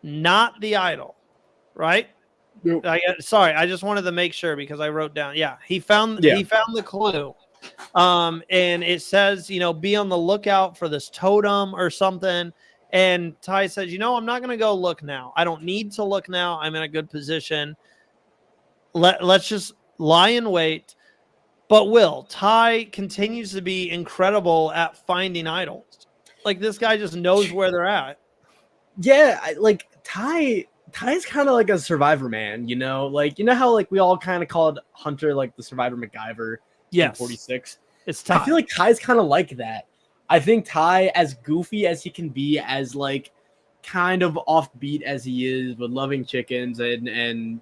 not the idol, right? Nope. Sorry, I just wanted to make sure because I wrote down. Yeah, he found the clue. And it says, be on the lookout for this totem or something. And Ty says, I'm not going to go look now. I don't need to look now. I'm in a good position. Let's just lie in wait. But Ty continues to be incredible at finding idols. Like this guy just knows where they're at. Yeah, Ty's kind of like a Survivor man, like how like we all kind of called Hunter like the Survivor MacGyver. Yes. 46. It's Ty. I feel like Ty's kind of like that. I think Ty, as goofy as he can be, as like kind of offbeat as he is with loving chickens and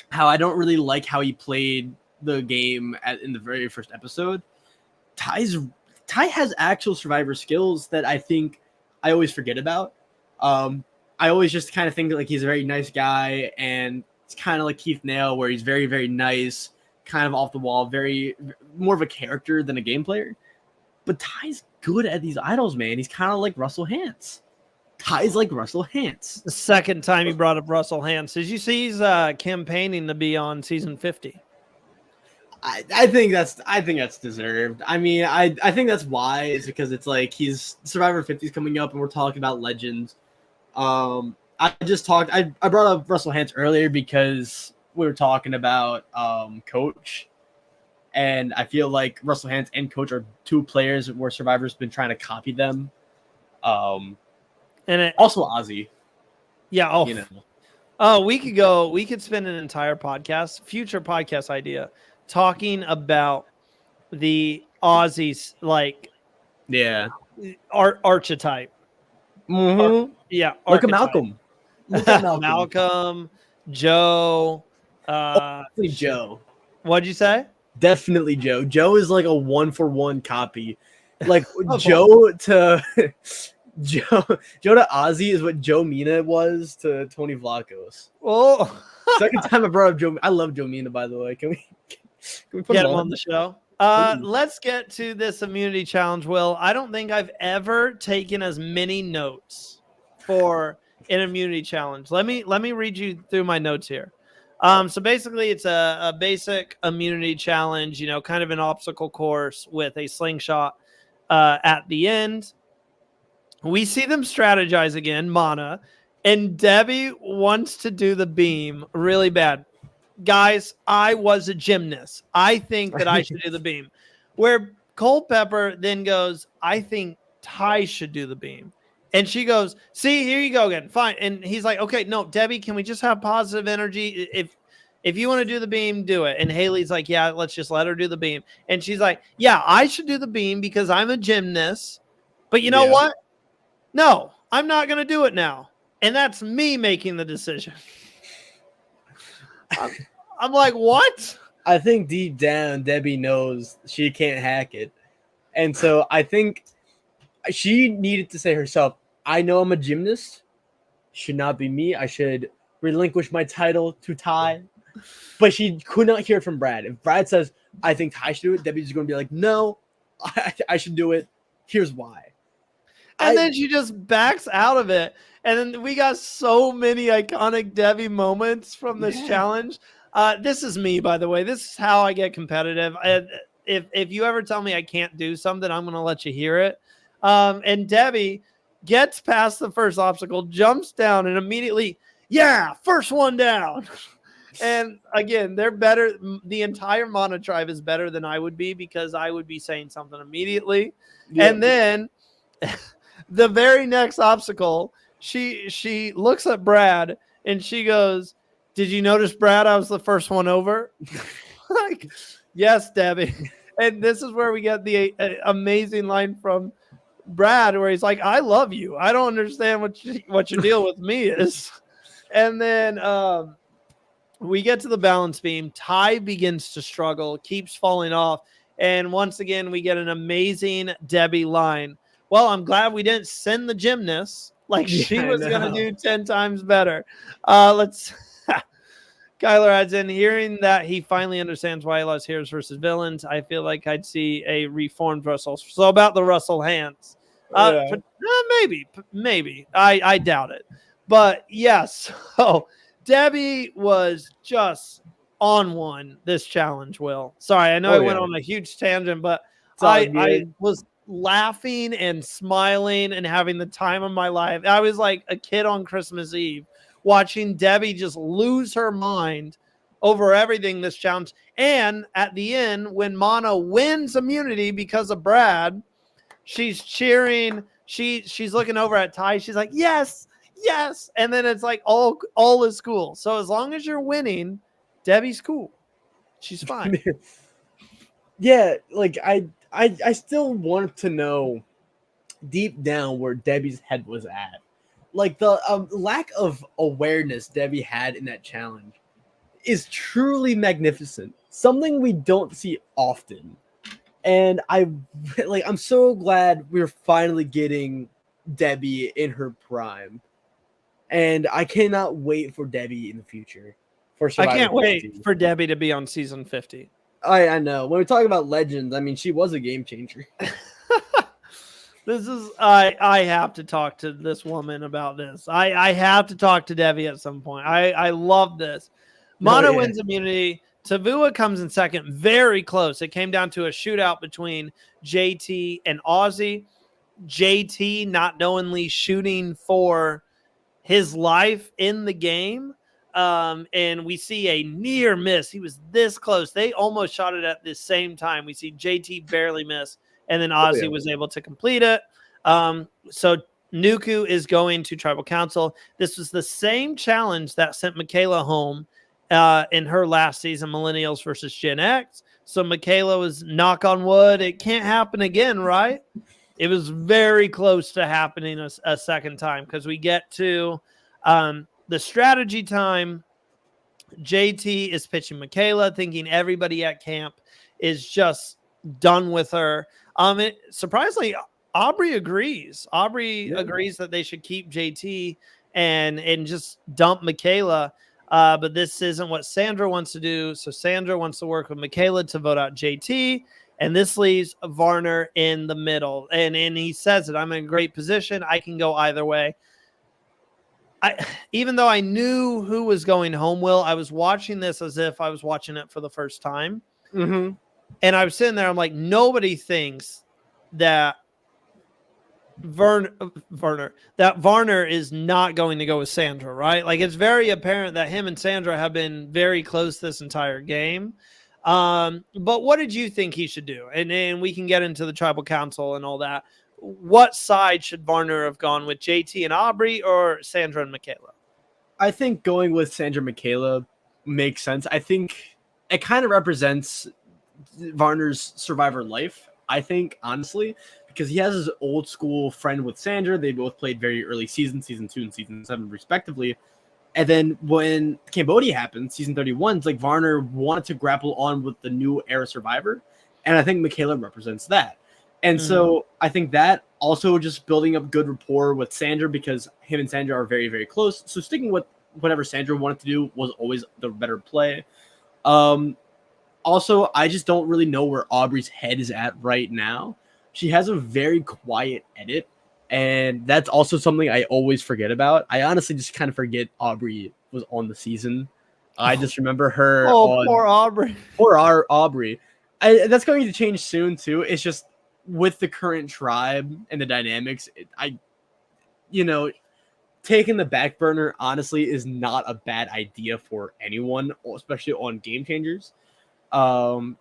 how I don't really like how he played the game in the very first episode. Ty has actual Survivor skills that I think I always forget about. I always just kind of think like he's a very nice guy, and it's kind of like Keith Nail, where he's very, very nice, kind of off the wall, very more of a character than a game player. But Ty's good at these idols, man. He's kind of like Russell Hantz. Ty's like Russell Hantz. The second time you brought up Russell Hantz. Did you see he's campaigning to be on season 50? I think that's deserved. I mean, I think that's why. It's because it's like Survivor 50 is coming up and we're talking about legends. I brought up Russell Hantz earlier because we were talking about Coach, and I feel like Russell Hantz and Coach are 2 players where Survivor's been trying to copy them. And also Ozzy. Yeah. We could spend an entire future podcast idea, talking about the Aussies archetype. Mm-hmm. Look at Malcolm. Malcolm, Joe. Definitely Joe. What'd you say? Definitely Joe. Joe is like a 1-for-1 copy. Like Joe to Ozzy is what Joe Mina was to Tony Vlachos. Oh, second time I brought up Joe. I love Joe Mina, by the way. Can we put get him on the show? Let's get to this immunity challenge, Will. I don't think I've ever taken as many notes for an immunity challenge. Let me read you through my notes here. So basically it's a basic immunity challenge, kind of an obstacle course with a slingshot at the end. We see them strategize again, Mana, and Debbie wants to do the beam really bad. guys, I was a gymnast. I think that I should do the beam. Where Culpepper then goes, I think Ty should do the beam. And she goes, see, here you go again. Fine. And he's like, okay, no, Debbie, can we just have positive energy? If you want to do the beam, do it. And Haley's like, yeah, let's just let her do the beam. And she's like, yeah, I should do the beam because I'm a gymnast. But you know what? No, I'm not going to do it now. And that's me making the decision. I'm like, what? I think deep down, Debbie knows she can't hack it. And so I think she needed to say herself, I know I'm a gymnast. Should not be me. I should relinquish my title to Ty. But she could not hear it from Brad. If Brad says, I think Ty should do it, Debbie's going to be like, no, I should do it. Here's why. And then she just backs out of it. And then we got so many iconic Debbie moments from this challenge. This is me, by the way. This is how I get competitive. If you ever tell me I can't do something, I'm going to let you hear it. And Debbie gets past the first obstacle, jumps down, and immediately, yeah, first one down. And again, they're better. The entire Mana tribe is better than I would be because I would be saying something immediately. Yeah. And then the very next obstacle, she looks at Brad and she goes, did you notice, Brad, I was the first one over? Like, yes, Debbie. And this is where we get the amazing line from Brad where he's like, I love you. I don't understand what your deal with me is. And then we get to the balance beam. Ty begins to struggle, keeps falling off. And once again, we get an amazing Debbie line. Well, I'm glad we didn't send the gymnast. Like she was going to do 10 times better. Kyler adds in, hearing that he finally understands why he loves heroes versus villains. I feel like I'd see a reformed Russell. So about the Russell hands. Maybe. I doubt it. But yes. So Debbie was just on one this challenge, Will. Sorry, I know I went on a huge tangent, but I was laughing and smiling and having the time of my life. I was like a kid on Christmas Eve watching Debbie just lose her mind over everything this challenge. And at the end, when Mana wins immunity because of Brad, she's cheering. She's looking over at Ty. She's like, yes. And then it's like all is cool. So as long as you're winning, Debbie's cool. She's fine. Yeah, like I still want to know deep down where Debbie's head was at. Like the lack of awareness Debbie had in that challenge is truly magnificent. Something we don't see often. And I'm so glad we're finally getting Debbie in her prime. And I cannot wait for Debbie in the future. I can't wait for Debbie to be on season 50. I know. When we talk about legends, I mean, she was a game changer. I have to talk to this woman about this. I have to talk to Debbie at some point. I love this. Mana wins immunity. Tavua comes in second. Very close. It came down to a shootout between JT and Aussie. JT not knowingly shooting for his life in the game. And we see a near miss. He was this close. They almost shot it at the same time. We see JT barely miss. And then Ozzy was able to complete it. So Nuku is going to Tribal Council. This was the same challenge that sent Michaela home in her last season, Millennials versus Gen X. So Michaela was, knock on wood, it can't happen again, right? It was very close to happening a second time because we get to the strategy time. JT is pitching Michaela, thinking everybody at camp is just done with her. Surprisingly, Aubrey agrees. Agrees that they should keep JT and just dump Michaela. But this isn't what Sandra wants to do. So Sandra wants to work with Michaela to vote out JT. And this leaves Varner in the middle. And he says it, I'm in a great position. I can go either way. Even though I knew who was going home, Will, I was watching this as if I was watching it for the first time. Mm-hmm. And I was sitting there, I'm like, nobody thinks that Varner is not going to go with Sandra, right? Like it's very apparent that him and Sandra have been very close this entire game. But what did you think he should do? And then we can get into the tribal council and all that. What side should Varner have gone with, JT and Aubrey or Sandra and Michaela? I think going with Sandra Michaela makes sense. I think it kind of represents Varner's Survivor life, I think, honestly, because he has his old school friend with Sandra. They both played very early season 2 and season 7, respectively. And then when Cambodia happened, season 31, it's like Varner wanted to grapple on with the new era Survivor. And I think Michaela represents that. And so I think that also just building up good rapport with Sandra, because him and Sandra are very, very close. So sticking with whatever Sandra wanted to do was always the better play. Also, I just don't really know where Aubrey's head is at right now. She has a very quiet edit, and that's also something I always forget about. I honestly just kind of forget Aubrey was on the season. I just remember her. Oh, poor Aubrey. Poor Aubrey. That's going to change soon, too. It's just with the current tribe and the dynamics, taking the back burner, honestly, is not a bad idea for anyone, especially on Game Changers. And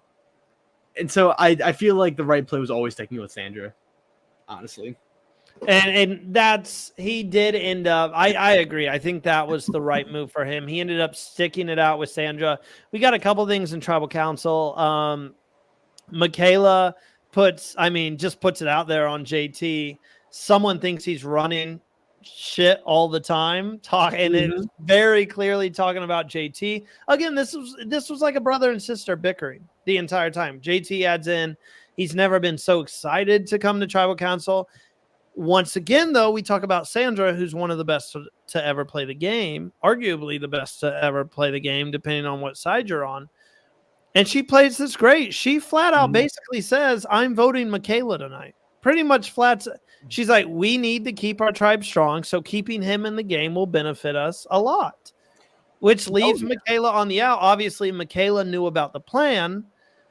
so I feel like the right play was always taking it with Sandra, honestly. And he did end up, I agree. I think that was the right move for him. He ended up sticking it out with Sandra. We got a couple things in Tribal Council. Michaela puts it out there on JT. Someone thinks he's running shit all the time, and it's very clearly talking about JT. Again, this was like a brother and sister bickering the entire time. JT adds in, he's never been so excited to come to Tribal Council. Once again, though, we talk about Sandra, who's one of the best to ever play the game, arguably the best to ever play the game, depending on what side you're on. And she plays this great. She flat out basically says, I'm voting Michaela tonight. Pretty much flat. She's like, we need to keep our tribe strong, so keeping him in the game will benefit us a lot, which leaves Michaela on the out. Obviously, Michaela knew about the plan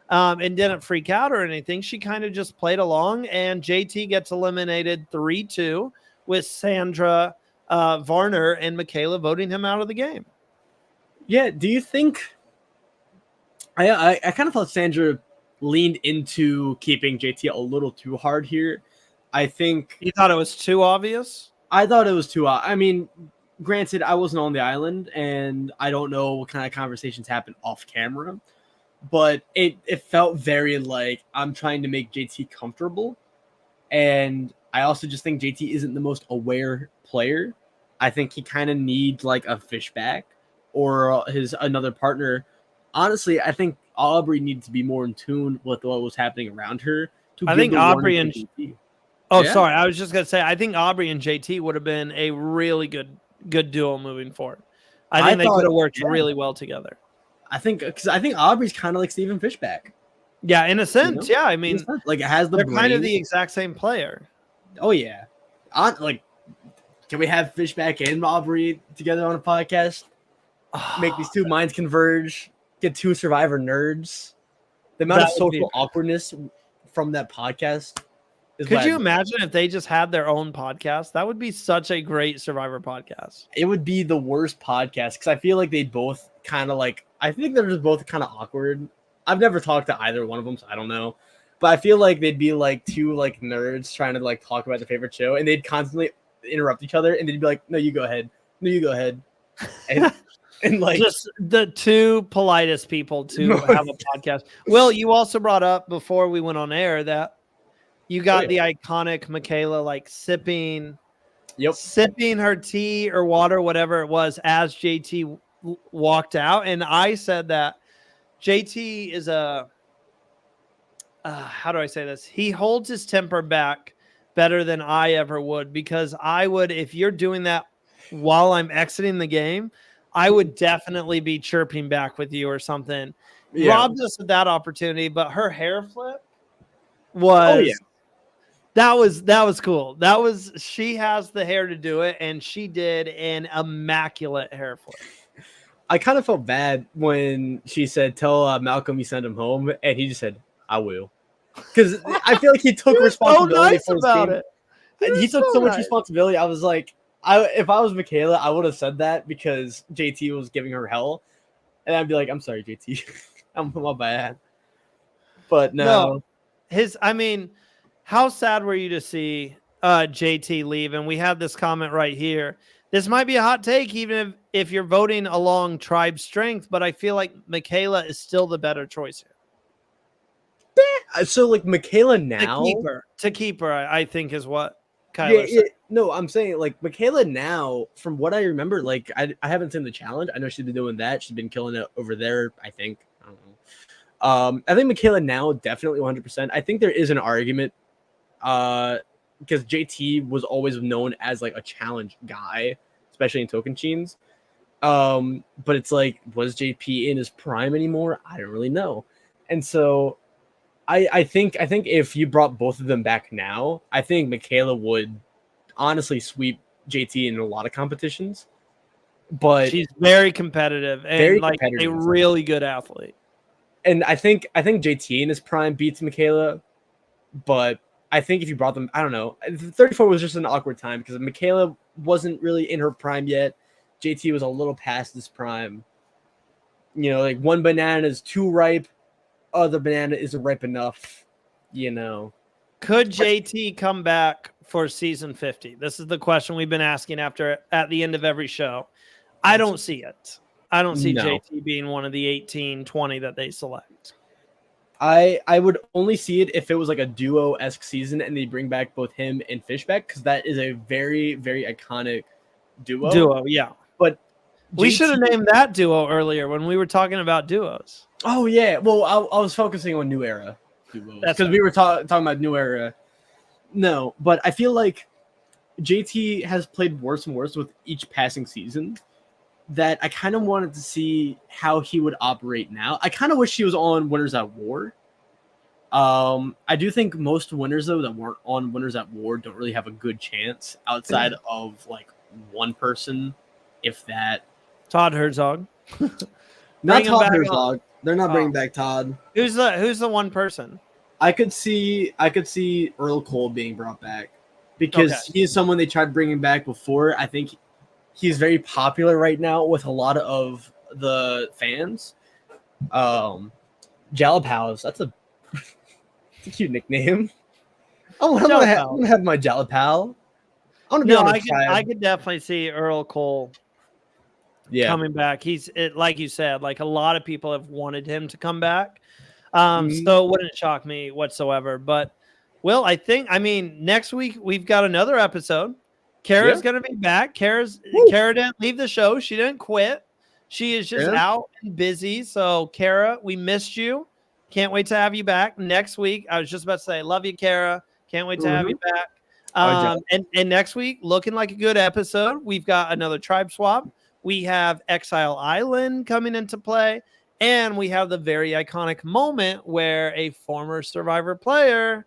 and didn't freak out or anything. She kind of just played along, and JT gets eliminated 3-2 with Sandra, Varner, and Michaela voting him out of the game. Yeah, do you think... I kind of thought Sandra leaned into keeping JT a little too hard here. I think... You thought it was too obvious? I thought it was too... I mean, granted, I wasn't on the island, and I don't know what kind of conversations happen off camera, but it felt very like I'm trying to make JT comfortable. And I also just think JT isn't the most aware player. I think he kind of needs like a fishback or another partner. Honestly, I think Aubrey needed to be more in tune with what was happening around her. I think Aubrey and sorry, I was just gonna say I think Aubrey and JT would have been a really good duo moving forward. I think they could have worked really well together. I think Aubrey's kind of like Steven Fishback. Yeah, in a sense, yeah. I mean, like it has they're kind of the exact same player. Oh yeah, can we have Fishback and Aubrey together on a podcast? Make these two minds converge. Get two Survivor nerds. The amount of social awkwardness from that podcast. Could you imagine if they just had their own podcast? That would be such a great Survivor podcast. It would be the worst podcast because I feel like they'd both kind of like. I think they're just both kind of awkward. I've never talked to either one of them, so I don't know. But I feel like they'd be like two like nerds trying to like talk about their favorite show, and they'd constantly interrupt each other, and they'd be like, "No, you go ahead. No, you go ahead." And like just the two politest people to have a podcast. Will, you also brought up before we went on air that you got the iconic Michaela like sipping her tea or water, whatever it was, as JT walked out. And I said that JT is how do I say this? He holds his temper back better than I ever would, because I would, if you're doing that while I'm exiting the game, I would definitely be chirping back with you or something. Yeah. Robbed us of that opportunity, but her hair flip was that was cool. She has the hair to do it, and she did an immaculate hair flip. I kind of felt bad when she said, "Tell Malcolm you send him home," and he just said, "I will," because I feel like he took responsibility so nice for his about team. it. He took so much responsibility. I was like, if I was Michaela, I would have said that because JT was giving her hell, and I'd be like, I'm sorry, JT, I'm my bad. But no, I mean, how sad were you to see JT leave? And we have this comment right here. This might be a hot take, even if you're voting along tribe strength, but I feel like Michaela is still the better choice here. So like Michaela now to keep her, I think is what Kyler said. No, I'm saying like Michaela now, from what I remember, like I haven't seen the challenge. I know she's been doing that. She's been killing it over there, I think. I don't know. I think Michaela now definitely 100%. I think there is an argument because JT was always known as like a challenge guy, especially in Tocantins. But it's like, was JP in his prime anymore? I don't really know. And so I think if you brought both of them back now, I think Michaela would honestly sweep JT in a lot of competitions. But she's very competitive and very like competitive, a really good athlete. And I think JT in his prime beats Michaela, but I think if you brought them, I don't know. 34 was just an awkward time because Michaela wasn't really in her prime yet. JT was a little past his prime. You know, like one banana is too ripe, other banana isn't ripe enough. You know, could JT come back for season 50? This is the question we've been asking at the end of every show. I don't see it. I don't see JT being one of the 18, 20 that they select. I would only see it if it was like a duo-esque season and they bring back both him and Fishback because that is a very, very iconic duo. Yeah. But we should have named that duo earlier when we were talking about duos. Oh, yeah. Well, I was focusing on New Era duos because we were talking about New Era. No, but I feel like JT has played worse and worse with each passing season. That I kind of wanted to see how he would operate now. I kind of wish he was on Winners at War. I do think most winners, though, that weren't on Winners at War don't really have a good chance outside of, like, one person, if that. Todd Herzog. Not Todd Herzog. They're not bringing back Todd. Who's the one person? I could see Earl Cole being brought back because he is someone they tried bringing back before. I think he's very popular right now with a lot of the fans. Jalapals, that's a cute nickname. I'm gonna have my Jalapal. I could definitely see Earl Cole coming back. Like you said, like a lot of people have wanted him to come back. So it wouldn't shock me whatsoever. But I mean, next week we've got another episode. Kara's going to be back. Kara didn't leave the show. She didn't quit. She is just out and busy. So, Kara, we missed you. Can't wait to have you back next week. I was just about to say, love you, Kara. Can't wait to have you back. And next week, looking like a good episode. We've got another tribe swap. We have Exile Island coming into play. And we have the very iconic moment where a former Survivor player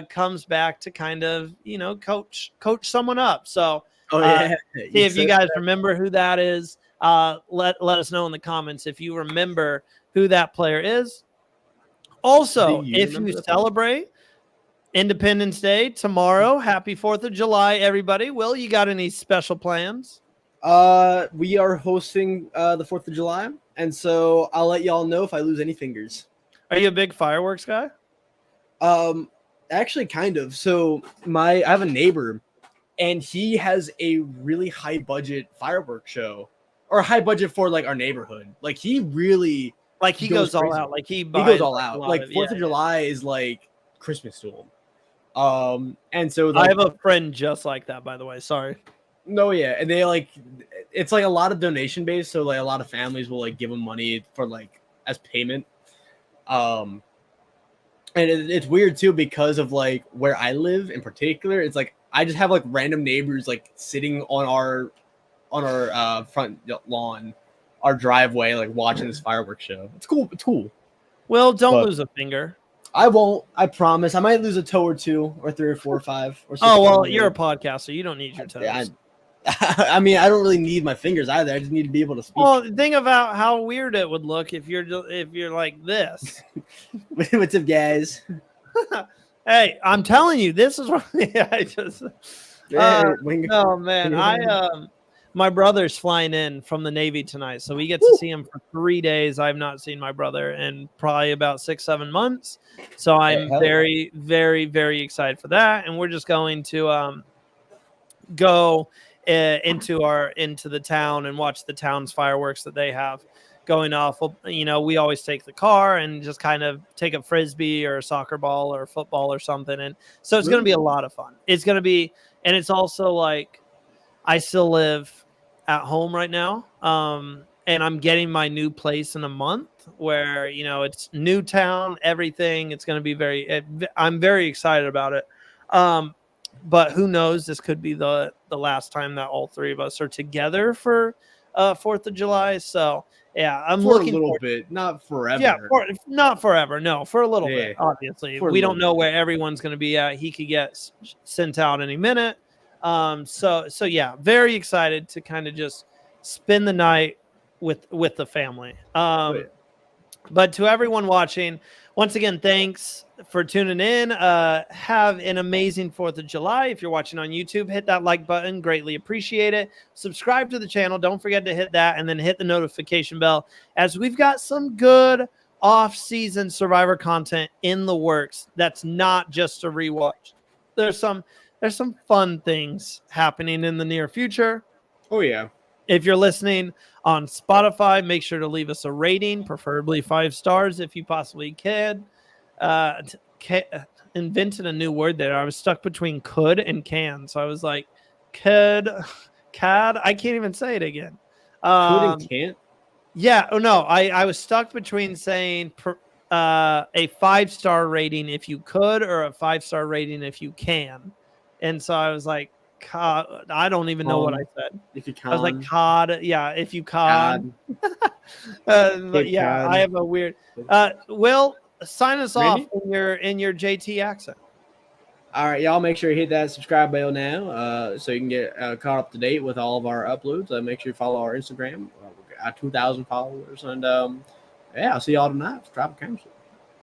comes back to kind of, coach someone up. So see if you guys remember who that is. Let us know in the comments if you remember who that player is. Also, if you celebrate Independence Day tomorrow, happy 4th of July, everybody. Will, you got any special plans? We are hosting the 4th of July, and so I'll let y'all know if I lose any fingers. Are you a big fireworks guy? Actually, kind of. So I have a neighbor, and he has a really high budget fireworks show, or high budget for like our neighborhood. Like he really goes all out. Like he goes all out. Like 4th of July is like Christmas to him. And so I have a friend just like that. By the way, sorry. No, yeah, and they it's like a lot of donation based. So like a lot of families will like give them money for like as payment. And it's weird too because of like where I live in particular. It's like I just have like random neighbors like sitting on our front lawn, our driveway, like watching this fireworks show. It's cool. It's cool. Well, don't lose a finger. I won't. I promise. I might lose a toe or two, or 3 or 4 or 5. Or 6 you're a podcaster. You don't need your toes. I mean, I don't really need my fingers either. I just need to be able to speak. Well, think about how weird it would look if you're like this. What's up, guys? Hey, I'm telling you, this is what I just. Oh man, my brother's flying in from the Navy tonight, so we get to see him for 3 days. I've not seen my brother in probably about 6-7 months, so I'm very, very, very excited for that. And we're just going to go into the town and watch the town's fireworks that they have going off. We always take the car and just kind of take a frisbee or a soccer ball or football or something, and so it's going to be a lot of fun. It's going to be, and it's also like I still live at home right now, and I'm getting my new place in a month where it's new town, everything. It's going to be I'm very excited about it. But who knows? This could be the last time that all three of us are together for 4th of July. So yeah, I'm for looking a little bit, not forever. Yeah, not forever. No, for a little bit. Obviously, we don't know where everyone's going to be at. He could get sent out any minute. So yeah, very excited to kind of just spend the night with the family. But to everyone watching, once again, thanks for tuning in. Have an amazing 4th of July. If you're watching on YouTube, hit that like button. Greatly appreciate it. Subscribe to the channel. Don't forget to hit that, and then hit the notification bell, as we've got some good off-season Survivor content in the works. That's not just a rewatch. There's some fun things happening in the near future. Oh yeah. If you're listening on Spotify, make sure to leave us a rating, preferably 5 stars if you possibly can. Invented a new word there. I was stuck between could and can. So I was like, cad. I can't even say it again. Could and can't? Yeah. Oh, no. I was stuck between saying a 5-star rating if you could, or a 5-star rating if you can. And so I was like, I don't even know what I said. If you can. I was like, cod. Yeah, if you can. But yeah, cod. I have a weird. Will, sign us off in your JT accent. All right, y'all. Make sure you hit that subscribe bell now, so you can get caught up to date with all of our uploads. Make sure you follow our Instagram. We got 2,000 followers, and yeah, I'll see y'all tonight for Tribal Council.